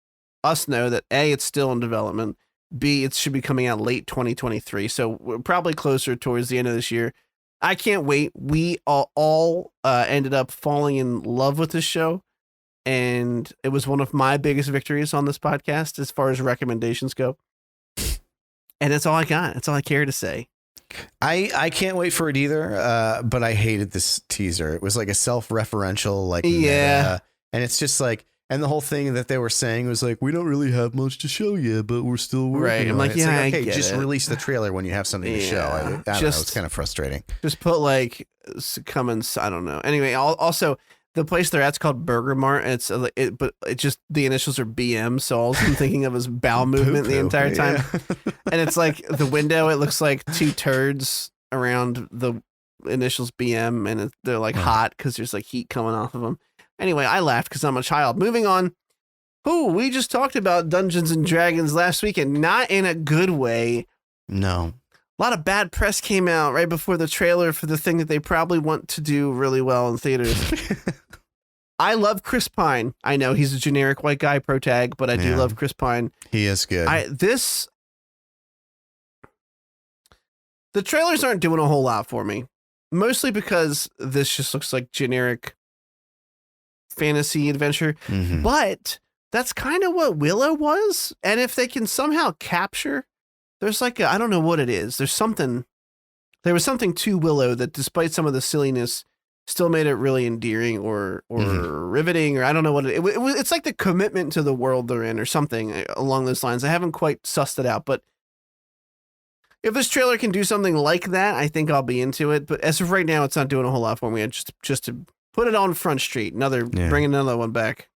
us know that A, it's still in development. B, it should be coming out late 2023. So we're probably closer towards the end of this year. I can't wait. We all ended up falling in love with this show. And it was one of my biggest victories on this podcast as far as recommendations go. And that's all I got. That's all I care to say. I can't wait for it either. But I hated this teaser. It was like a self-referential, like, yeah. meta, and it's just like, and the whole thing that they were saying was like, we don't really have much to show you, but we're still working. Right. I'm on like, it. yeah, It's I get just it. release the trailer when you have something to show. I don't know. It's kind of frustrating. Just put like Cummins. I don't know. Anyway, also the place they're at's called Burger Mart. And but it just the initials are BM. So all I'm thinking of is bowel movement the entire time. Yeah. And it's like the window. It looks like two turds around the initials BM, and they're like hot because there's like heat coming off of them. Anyway, I laughed because I'm a child. Moving on. Oh, we just talked about Dungeons and Dragons last week, and not in a good way. No. A lot of bad press came out right before the trailer for the thing that they probably want to do really well in theaters. I love Chris Pine. I know he's a generic white guy protag, but I do love Chris Pine. He is good. The trailers aren't doing a whole lot for me, mostly because this just looks like generic fantasy adventure, but that's kind of what Willow was. And if they can somehow capture, there's like I don't know what it is. There was something to Willow that, despite some of the silliness, still made it really endearing or riveting, or I don't know what it's like the commitment to the world they're in or something along those lines. I haven't quite sussed it out, but if this trailer can do something like that, I think I'll be into it. But as of right now, it's not doing a whole lot for me. Just to put it on Front Street. Bring another one back.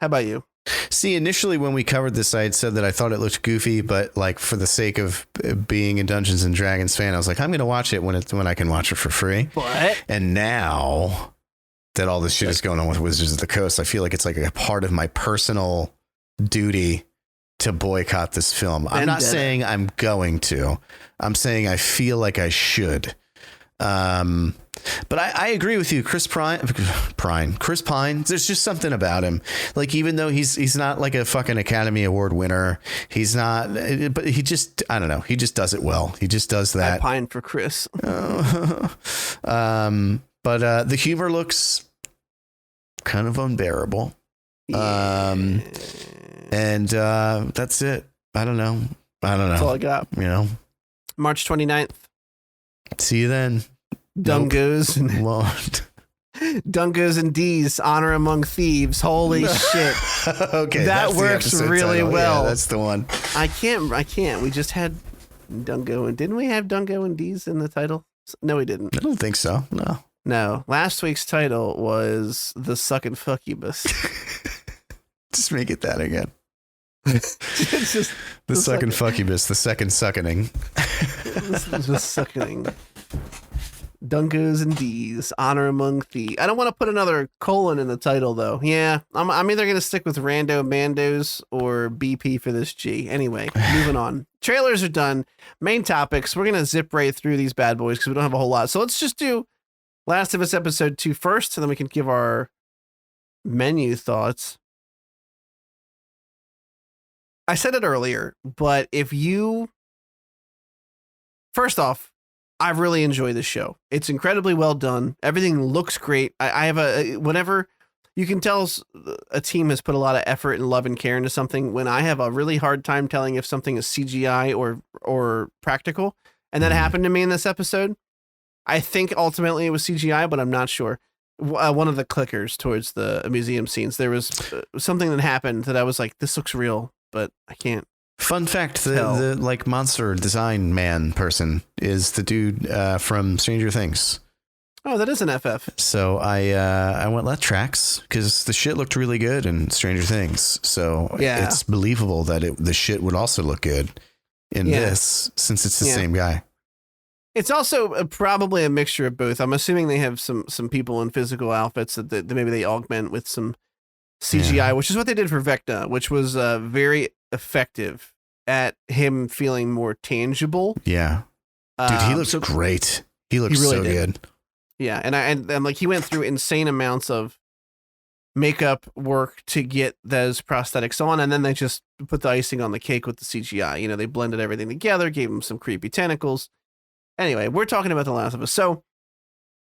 How about you? See, initially when we covered this, I had said that I thought it looked goofy, but like for the sake of being a Dungeons and Dragons fan, I was like, I'm going to watch it when I can watch it for free. What? And now that all this shit is going on with Wizards of the Coast, I feel like it's like a part of my personal duty to boycott this film. I'm not saying I'm going to. I'm saying I feel like I should. But I agree with you, Chris Pine, there's just something about him. Like, even though he's not like a fucking Academy Award winner, he's not, but he just, I don't know. He just does it well. He just does that. I pine for Chris. But the humor looks kind of unbearable. Yeah. And that's it. I don't know. That's all I got. You know, March 29th. See you then. Dungos Nope. and D's, Honor Among Thieves. Holy shit. Okay. That works really title. well. Yeah, that's the one. I can't. We just had Dungo, and didn't we have Dungo and D's in the title? No, we didn't. I don't think so. No. Last week's title was The Suckin' Fuckubus. Just make it that again. It's just the sucking fuckubus, the second suckening. The suckening. Dungos and D's, Honor Among Thieves. I don't want to put another colon in the title, though. Yeah, I'm either going to stick with Rando Mandos or BP for this G. Anyway, moving on. Trailers are done. Main topics. We're going to zip right through these bad boys because we don't have a whole lot. So let's just do Last of Us Episode 2 first, and then we can give our menu thoughts. I said it earlier, but first off, I really enjoy this show. It's incredibly well done. Everything looks great. I have whenever you can tell a team has put a lot of effort and love and care into something, when I have a really hard time telling if something is CGI or practical. And that happened to me in this episode. I think ultimately it was CGI, but I'm not sure. One of the clickers towards the museum scenes, there was something that happened that I was like, this looks real, but I can't. Fun fact, the like monster design man person is the dude from Stranger Things. Oh, that is an FF. So I went left tracks because the shit looked really good in Stranger Things. So it's believable that the shit would also look good in this, since it's the same guy. It's also probably a mixture of both. I'm assuming they have some people in physical outfits that maybe they augment with some CGI, which is what they did for Vecna, which was very effective at him feeling more tangible. Yeah. Dude, he looks great. He looks really so good. Yeah, and I'm like, he went through insane amounts of makeup work to get those prosthetics on, and then they just put the icing on the cake with the CGI. You know, they blended everything together, gave him some creepy tentacles. Anyway, we're talking about The Last of Us. So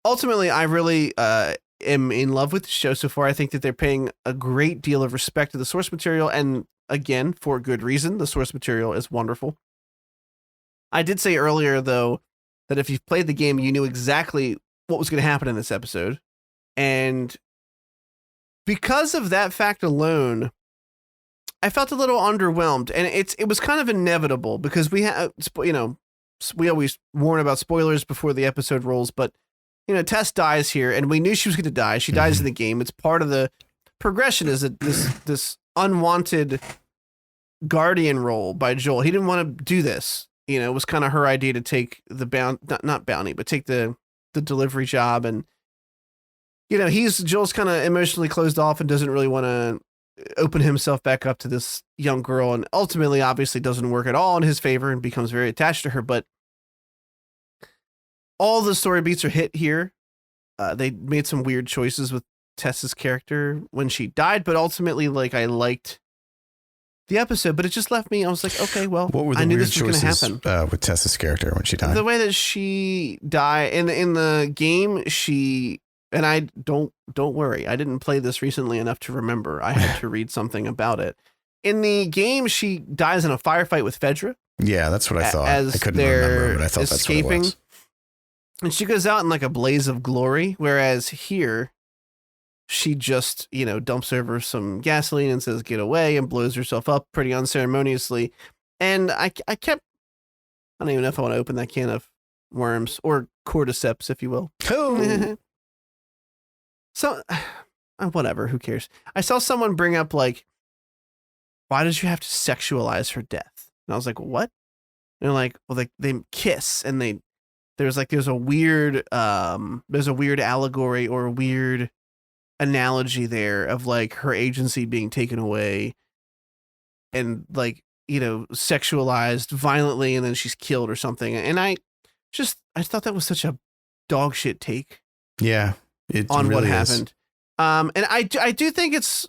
ultimately, I really am in love with the show so far. I think that they're paying a great deal of respect to the source material, and again, for good reason. The source material is wonderful. I did say earlier, though, that if you've played the game, you knew exactly what was going to happen in this episode. And because of that fact alone, I felt a little underwhelmed. And it was kind of inevitable because we always warn about spoilers before the episode rolls, but Tess dies here, and we knew she was going to die. She dies in the game. It's part of the progression, is that this unwanted guardian role by Joel. He didn't want to do this. It was kind of her idea to take the not bounty, but take the delivery job. And, Joel's kind of emotionally closed off and doesn't really want to open himself back up to this young girl. And ultimately, obviously, doesn't work at all in his favor and becomes very attached to her. But all the story beats are hit here. They made some weird choices with Tess's character when she died, but ultimately, I liked the episode, but it just left me. I was like, okay, well, what were the I knew weird this was going to happen. With Tess's character when she died? The way that she died in the game, and I don't worry, I didn't play this recently enough to remember. I had to read something about it. In the game, she dies in a firefight with Fedra. Yeah, that's what I thought. As I couldn't remember, but I thought that's what it was. And she goes out in a blaze of glory, whereas here, she just, dumps over some gasoline and says, get away, and blows herself up pretty unceremoniously. And I don't even know if I want to open that can of worms, or cordyceps, if you will. Oh. So, whatever, who cares? I saw someone bring up, why did you have to sexualize her death? And I was like, what? And they're like, well, they kiss, and there's a weird allegory or a weird analogy there of her agency being taken away and sexualized violently, and then she's killed or something. And I thought that was such a dog shit take. Yeah, it on really what is. happened. And I do think it's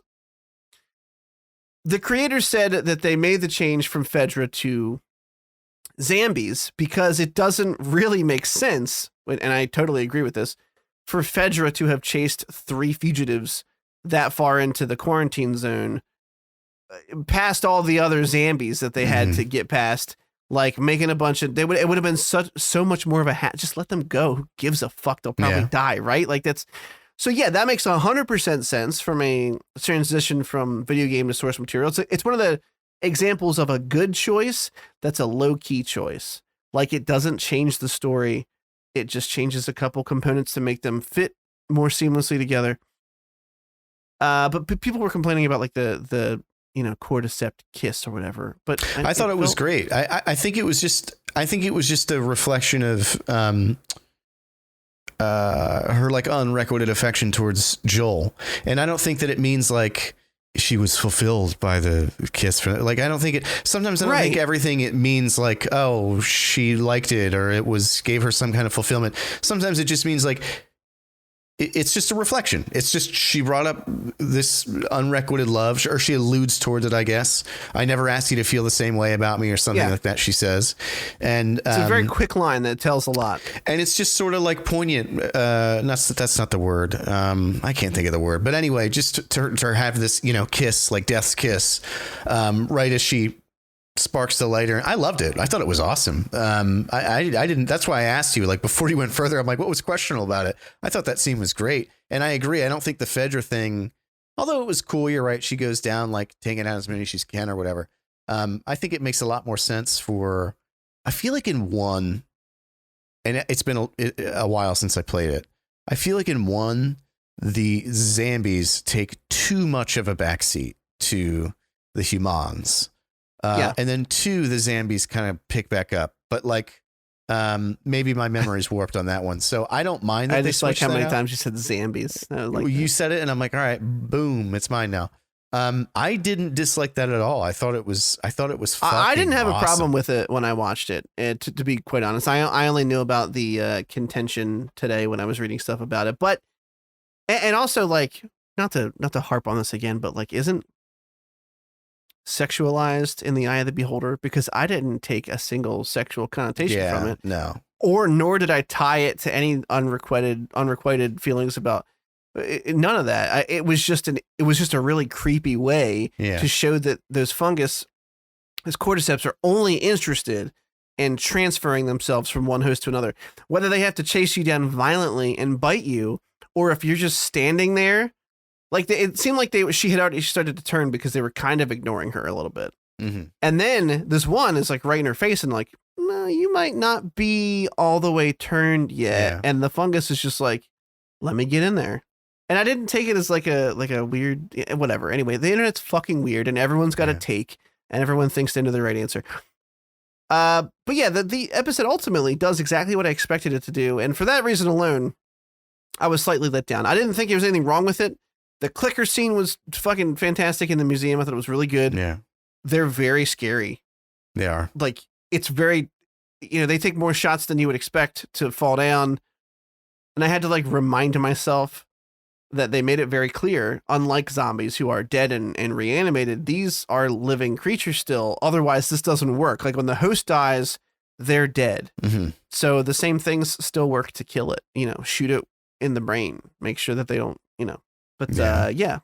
the creators said that they made the change from Fedra to Zambies because it doesn't really make sense, and I totally agree with this, for Fedra to have chased 3 fugitives that far into the quarantine zone, past all the other Zambies that they had to get past, making a bunch of, it would have been so much more of a just let them go. Who gives a fuck? They'll probably die, right? So yeah, that makes 100% sense from a transition from video game to source material. It's one of the examples of a good choice that's a low-key choice. It doesn't change the story. It just changes a couple components to make them fit more seamlessly together. But people were complaining about the cordyceps kiss or whatever. But I thought it was great. I think it was just a reflection of her unrequited affection towards Joel, and I don't think that it means she was fulfilled by the kiss. I don't think it. Sometimes I don't think everything it means oh, she liked it or it gave her some kind of fulfillment. Sometimes it just means it's just a reflection. It's just she brought up this unrequited love, or she alludes towards it, I guess. I never asked you to feel the same way about me, or something like that, she says. And it's a very quick line that tells a lot. And it's just sort of poignant. That's not the word. I can't think of the word. But anyway, just to have this, kiss, death's kiss, right as she sparks the lighter. I loved it. I thought it was awesome. I didn't. That's why I asked you. Before you went further, I'm what was questionable about it? I thought that scene was great, and I agree. I don't think the Fedra thing, although it was cool. You're right. She goes down taking out as many as she can or whatever. I think it makes a lot more sense for. I feel in 1, and it's been a while since I played it. I feel in 1, the Zambies take too much of a backseat to the humans. And then 2, the Zambies kind of pick back up, but maybe my memory's warped on that one. So I don't mind that. I just how many times you said Zambies. You said it, and I'm all right, boom, it's mine now. I didn't dislike that at all. I thought it was. I didn't have awesome. A problem with it when I watched it. To be quite honest, I only knew about the contention today when I was reading stuff about it. But and also not to harp on this again, but like, isn't sexualized in the eye of the beholder? Because I didn't take a single sexual connotation from it. No. Or nor did I tie it to any unrequited feelings about none of that. It was just a really creepy way to show that those cordyceps are only interested in transferring themselves from one host to another. Whether they have to chase you down violently and bite you, or if you're just standing there, like it seemed like she had already started to turn because they were kind of ignoring her a little bit. Mm-hmm. And then this one is like right in her face and like, no, you might not be all the way turned yet. Yeah. And the fungus is just like, let me get in there. And I didn't take it as like a weird, whatever. Anyway, the internet's fucking weird and everyone's got a take and everyone thinks they know the right answer. But yeah, the episode ultimately does exactly what I expected it to do. And for that reason alone, I was slightly let down. I didn't think there was anything wrong with it. The clicker scene was fucking fantastic in the museum. I thought it was really good. Yeah. They're very scary. They are. Like, it's very, they take more shots than you would expect to fall down. And I had to like remind myself that they made it very clear, unlike zombies who are dead and reanimated, these are living creatures still. Otherwise, this doesn't work. Like when the host dies, they're dead. Mm-hmm. So the same things still work to kill it. Shoot it in the brain. Make sure that they don't, But yeah,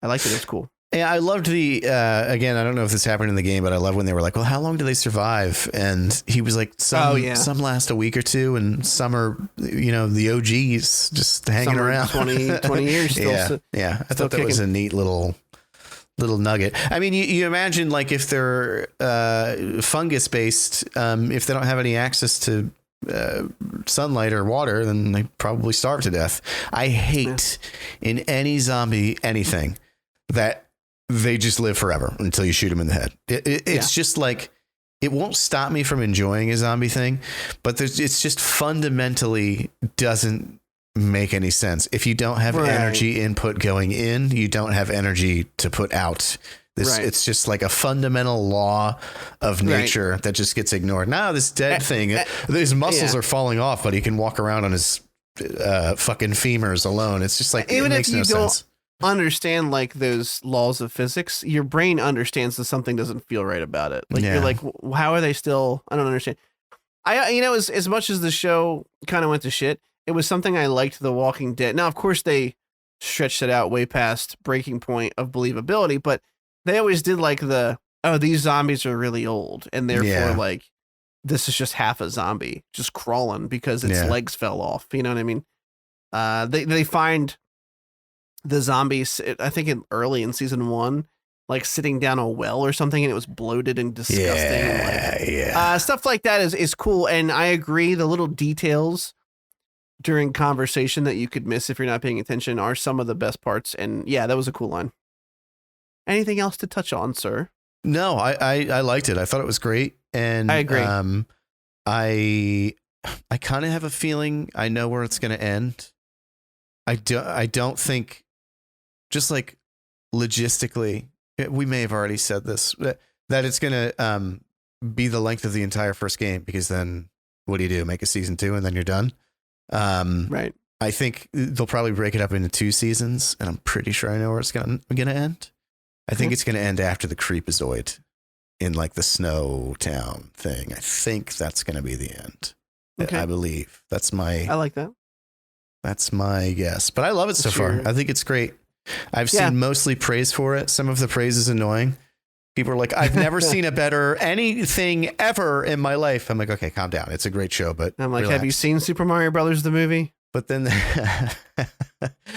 I liked it. It was cool. Yeah, I loved again, I don't know if this happened in the game, but I love when they were like, well, how long do they survive? And he was like, some last a week or two, and some are, the OGs just hanging around. 20 years still. Yeah. I thought that was a neat little nugget. I mean, you imagine like if they're fungus based, if they don't have any access to sunlight or water, then they probably starve to death. I hate in any zombie anything that they just live forever until you shoot them in the head. It's just like, it won't stop me from enjoying a zombie thing, but it's just fundamentally doesn't make any sense. If you don't have energy input going in, you don't have energy to put out. It's just like a fundamental law of nature that just gets ignored. Now this dead thing, his muscles are falling off, but he can walk around on his fucking femurs alone. It's just like, even it makes if you no sense. Understand like those laws of physics, your brain understands that something doesn't feel right about it. Like you're like, how are they still? I don't understand. As much as the show kind of went to shit, it was something I liked. The Walking Dead. Now, of course, they stretched it out way past breaking point of believability, but they always did like these zombies are really old, and therefore like this is just half a zombie just crawling because its legs fell off. You know what I mean? They find the zombies, I think early in season 1, like sitting down a well or something, and it was bloated and disgusting. Stuff like that is cool. And I agree, the little details during conversation that you could miss if you're not paying attention are some of the best parts. And yeah, that was a cool line. Anything else to touch on, sir? No, I liked it. I thought it was great. And I agree. I kind of have a feeling I know where it's going to end. I don't think, just like logistically, we may have already said this, that it's going to be the length of the entire first game, because then what do? Make a season 2 and then you're done. Right. I think they'll probably break it up into 2 seasons, and I'm pretty sure I know where it's going to end. I think it's going to end after the Creepazoid in like the snow town thing. I think that's going to be the end. Okay. I believe I like that. That's my guess, but I love it so far. I think it's great. I've seen mostly praise for it. Some of the praise is annoying. People are like, I've never seen a better anything ever in my life. I'm like, okay, calm down. It's a great show, but I'm like, have you seen Super Mario Brothers, the movie? But then, there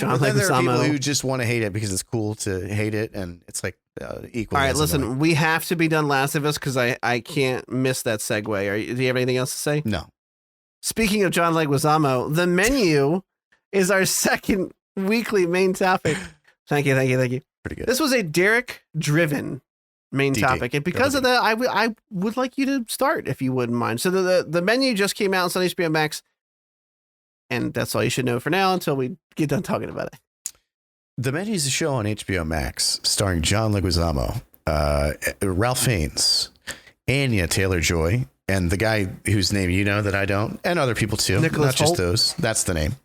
are people who just want to hate it because it's cool to hate it, and it's like equal. All right, listen, we have to be done Last of Us because I can't miss that segue. Do you have anything else to say? No. Speaking of John Leguizamo, the menu is our second weekly main topic. Thank you. Pretty good. This was a Derek-driven main topic, and because of that, I would like you to start if you wouldn't mind. So the menu just came out on HBO Max, and that's all you should know for now until we get done talking about it. The Menu is a show on HBO Max starring John Leguizamo, Ralph Fiennes, Anya Taylor-Joy, and the guy whose name you know that I don't, and other people too, Nicholas not just Hoult. those. That's the name.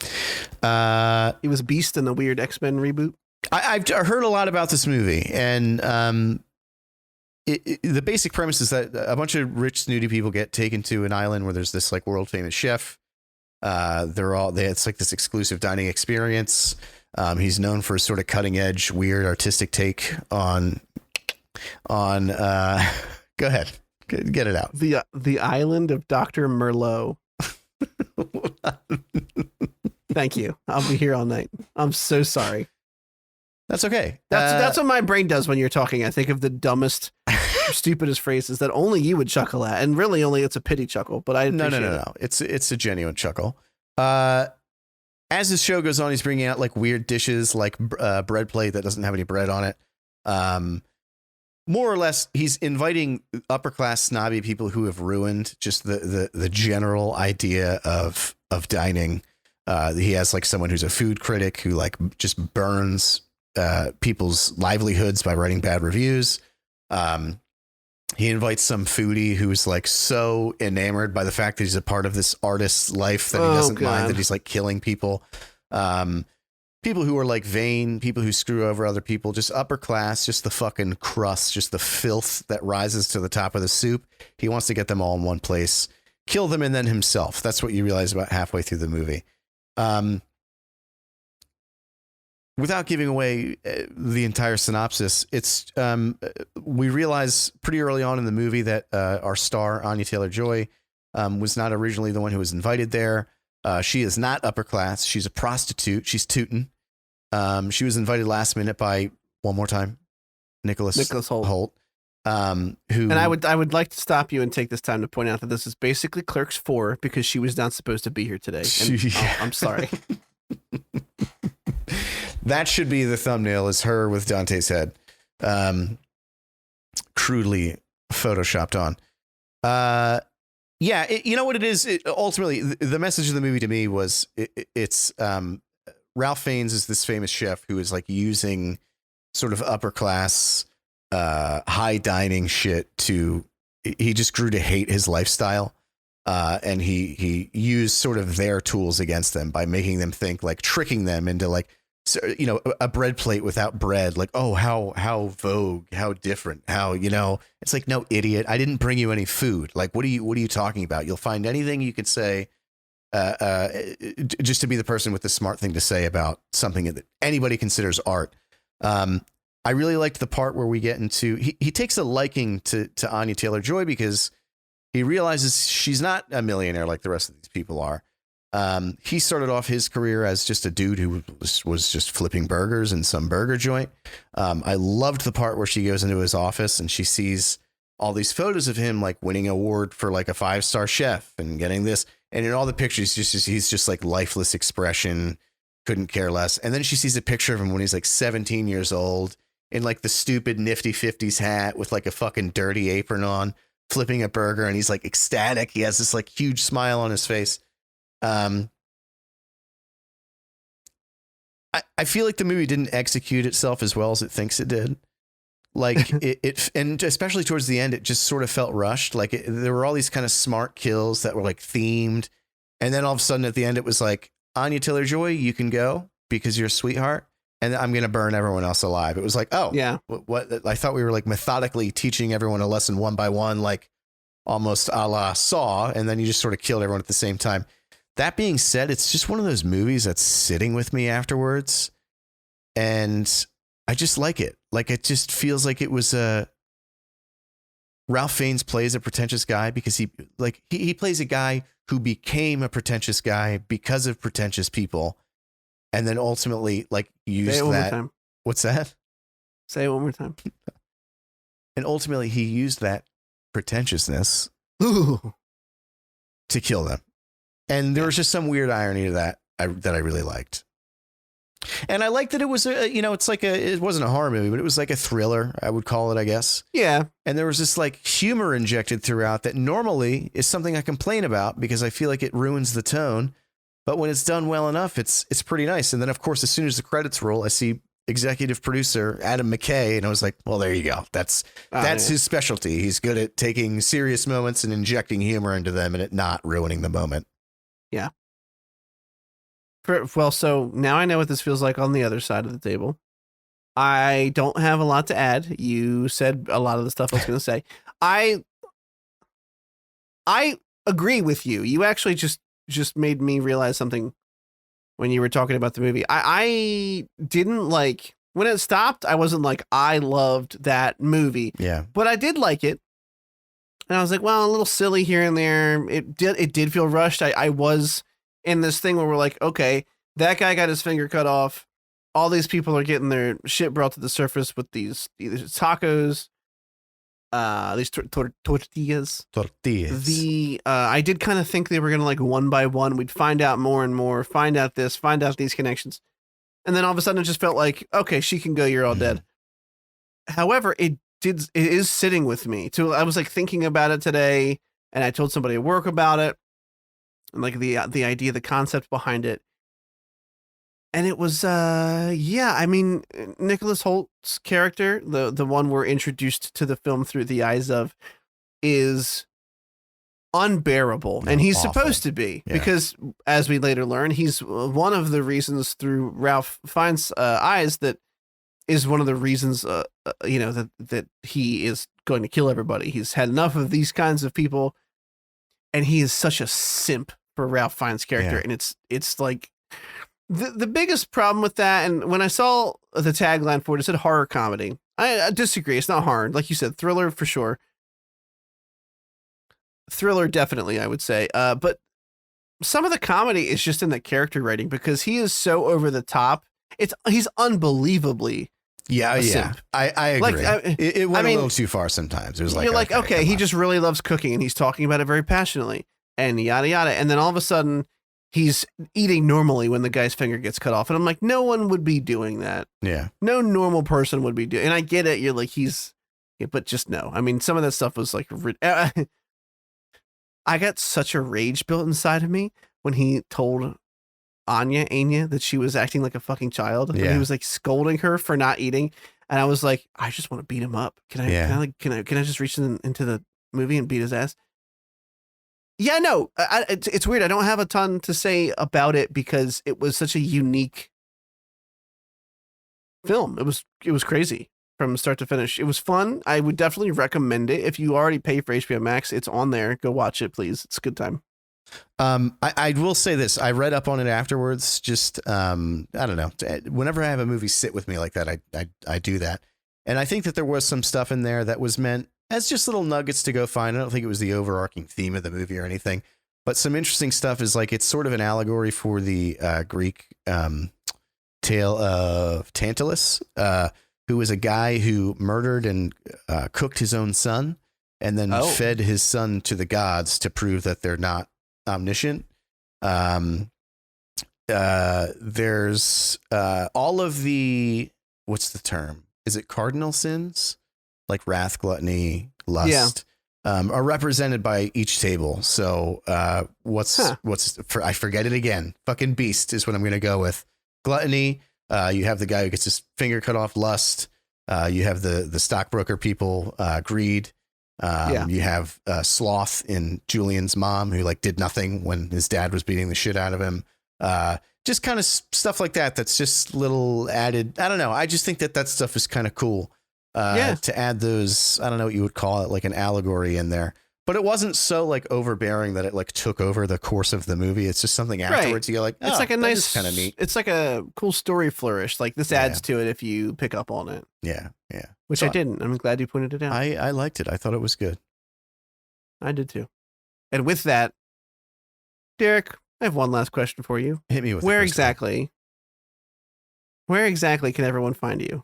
He was Beast in the weird X-Men reboot. I've heard a lot about this movie, and the basic premise is that a bunch of rich, snooty people get taken to an island where there's this like world famous chef. It's like this exclusive dining experience. He's known for his sort of cutting edge, weird, artistic take on. Go ahead, get it out. The island of Dr. Merlot. Thank you. I'll be here all night. I'm so sorry. That's okay. That's what my brain does when you're talking. I think of the dumbest, stupidest phrases that only you would chuckle at, and really only it's a pity chuckle. But I no. It's a genuine chuckle. As this show goes on, he's bringing out like weird dishes, like bread plate that doesn't have any bread on it. More or less, he's inviting upper class snobby people who have ruined just the general idea of dining. He has like someone who's a food critic who like just burns people's livelihoods by writing bad reviews. He invites some foodie who's like so enamored by the fact that he's a part of this artist's life that he doesn't mind that he's like killing people. People who are like vain, people who screw over other people, just upper class, just the fucking crust, just the filth that rises to the top of the soup. He wants to get them all in one place, kill them, and then himself. That's what you realize about halfway through the movie. Without giving away the entire synopsis, it's we realize pretty early on in the movie that our star, Anya Taylor-Joy, was not originally the one who was invited there. She is not upper class. She's a prostitute. She's tootin'. She was invited last minute by, one more time, Nicholas Hoult. And I would like to stop you and take this time to point out that this is basically Clerks 4 because she was not supposed to be here today. And, I'm sorry. That should be the thumbnail, is her with Dante's head, crudely photoshopped on. Yeah, you know what it is? Ultimately, the message of the movie to me was it's Ralph Fiennes is this famous chef who is like using sort of upper class, high dining shit he just grew to hate his lifestyle. And he used sort of their tools against them by making them think, like tricking them into like, you know, a bread plate without bread, like, oh, how vogue, how different, how, you know, it's like, no, idiot, I didn't bring you any food. Like, what are you talking about? You'll find anything you could say, just to be the person with the smart thing to say about something that anybody considers art. I really liked the part where we get into, he takes a liking to Anya Taylor-Joy because he realizes she's not a millionaire like the rest of these people are. He started off his career as just a dude who was just flipping burgers in some burger joint. I loved the part where she goes into his office and she sees all these photos of him like winning an award for like a 5-star chef and getting this. And in all the pictures, he's just like lifeless expression, couldn't care less. And then she sees a picture of him when he's like 17 years old in like the stupid nifty 50s hat with like a fucking dirty apron on, flipping a burger. And he's like ecstatic. He has this like huge smile on his face. I feel like the movie didn't execute itself as well as it thinks it did. Like it and especially towards the end, it just sort of felt rushed. Like there were all these kind of smart kills that were like themed. And then all of a sudden at the end, it was like, Anya Taylor-Joy, you can go because you're a sweetheart. And I'm going to burn everyone else alive. It was like, oh, yeah. What I thought we were like methodically teaching everyone a lesson one by one, like almost a la Saw. And then you just sort of killed everyone at the same time. That being said, it's just one of those movies that's sitting with me afterwards. And I just like it. Like, it just feels like it was Ralph Fiennes plays a pretentious guy because he plays a guy who became a pretentious guy because of pretentious people. And then ultimately, like, used Say it one that. more time. What's that? Say it one more time. And ultimately, he used that pretentiousness Ooh. to kill them. And there was just some weird irony to that that I really liked. And I liked that it was it wasn't a horror movie, but it was like a thriller, I would call it, I guess. Yeah. And there was this like humor injected throughout that normally is something I complain about because I feel like it ruins the tone. But when it's done well enough, it's pretty nice. And then, of course, as soon as the credits roll, I see executive producer Adam McKay, and I was like, well, there you go. That's his specialty. He's good at taking serious moments and injecting humor into them and it not ruining the moment. Yeah. Well, so now I know what this feels like on the other side of the table. I don't have a lot to add. You said a lot of the stuff I was going to say. I agree with you. You actually just made me realize something when you were talking about the movie. I didn't like when it stopped. I wasn't like, I loved that movie. Yeah. But I did like it. And I was like, well, a little silly here and there. It did feel rushed. I was in this thing where we're like, okay, that guy got his finger cut off. All these people are getting their shit brought to the surface with these tacos, these tortillas. I did kind of think they were going to like one by one. We'd find out more and more, find out this, find out these connections. And then all of a sudden it just felt like, okay, she can go. You're all dead. However, it is sitting with me too. I was like thinking about it today and I told somebody at work about it and like the idea, the concept behind it. And it was, I mean, Nicholas Holt's character, the one we're introduced to the film through the eyes of, is unbearable. And he's awful. supposed to be, because as we later learn, he's one of the reasons through Ralph Fiennes' eyes that is one of the reasons, that he is going to kill everybody. He's had enough of these kinds of people, and he is such a simp for Ralph Fiennes' character. Yeah. And it's like, the biggest problem with that, and when I saw the tagline for it, it said horror comedy. I disagree. It's not horror. Like you said, thriller for sure. Thriller, definitely, I would say. But some of the comedy is just in the character writing because he is so over the top. He's unbelievably simp. I agree. Like, it went a little too far sometimes. It was like, you're like, okay, he just really loves cooking and he's talking about it very passionately and yada, yada. And then all of a sudden, he's eating normally when the guy's finger gets cut off. And I'm like, no one would be doing that. Yeah. No normal person would be doing. And I get it. You're like, but just no. I mean, some of that stuff was like, I got such a rage built inside of me when he told Anya, that she was acting like a fucking child. Yeah. And he was like scolding her for not eating. And I was like, I just want to beat him up. Can I just reach into the movie and beat his ass? Yeah, no, it's weird. I don't have a ton to say about it because it was such a unique film. It was crazy from start to finish. It was fun. I would definitely recommend it. If you already pay for HBO Max, it's on there. Go watch it, please. It's a good time. I will say this. I read up on it afterwards. Just, I don't know. Whenever I have a movie sit with me like that, I do that. And I think that there was some stuff in there that was meant as just little nuggets to go find. I don't think it was the overarching theme of the movie or anything, but some interesting stuff is like, it's sort of an allegory for the Greek tale of Tantalus, who was a guy who murdered and cooked his own son and then fed his son to the gods to prove that they're not omniscient. There's all of the, what's the term? Is it cardinal sins? Like wrath, gluttony, lust, are represented by each table. So I forget it again. Fucking beast is what I'm going to go with. Gluttony. You have the guy who gets his finger cut off. Lust. You have the stockbroker people. Greed. You have sloth in Julian's mom, who like did nothing when his dad was beating the shit out of him. Just kind of stuff like that. That's just little added. I don't know. I just think that stuff is kind of cool. To add those, I don't know what you would call it, like an allegory in there, but it wasn't so like overbearing that it like took over the course of the movie. It's just something afterwards. You go like, it's like a nice, kind of neat. It's like a cool story flourish. Like this adds to it if you pick up on it. Yeah. Which I didn't. I'm glad you pointed it out. I liked it. I thought it was good. I did too. And with that, Derek, I have one last question for you. Hit me with where exactly can everyone find you?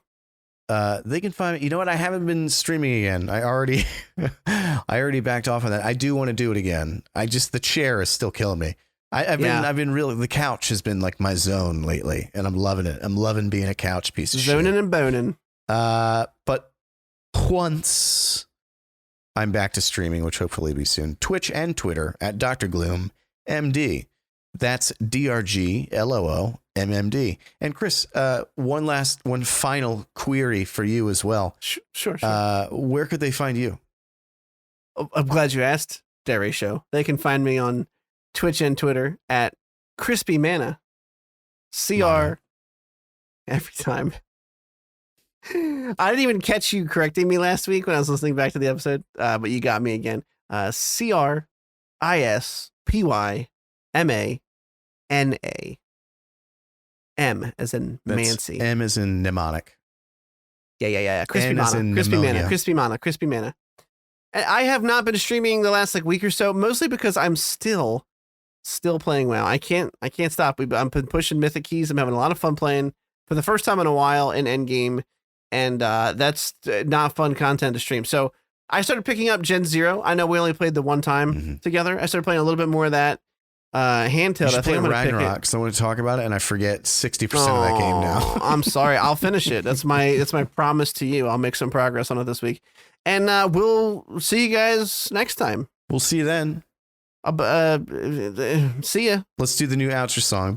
They can find me. You know what? I haven't been streaming again. I already backed off on that. I do want to do it again. The chair is still killing me. I've been really, the couch has been like my zone lately and I'm loving it. I'm loving being a couch piece of Zoning shit. and boning. But once I'm back to streaming, which hopefully will be soon, Twitch and Twitter at Dr. Gloom MD. That's DRGLOO MMD. And Chris, one final query for you as well. Sure. Where could they find you? I'm glad you asked, Dare Show. They can find me on Twitch and Twitter at Crispy Mana. CR every time. I didn't even catch you correcting me last week when I was listening back to the episode, but you got me again. CRISPYMANA. M as in Mancy. M as in mnemonic. Yeah. Crispy N as Mana. in Crispy pneumonia. Mana. Crispy Mana. Crispy Mana. And I have not been streaming the last week or so, mostly because I'm still playing WoW. I can't stop. I'm pushing Mythic Keys. I'm having a lot of fun playing for the first time in a while in Endgame, and that's not fun content to stream. So I started picking up Gen Zero. I know we only played the one time together. I started playing a little bit more of that. Handheld. I think I'm gonna pick it. Ragnarok, so I want to talk about it, and I forget 60% of that game now. I'm sorry. I'll finish it. That's my promise to you. I'll make some progress on it this week, and we'll see you guys next time. We'll see you then. See ya. Let's do the new outro song.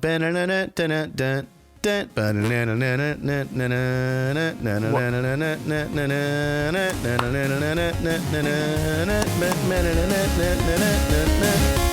What?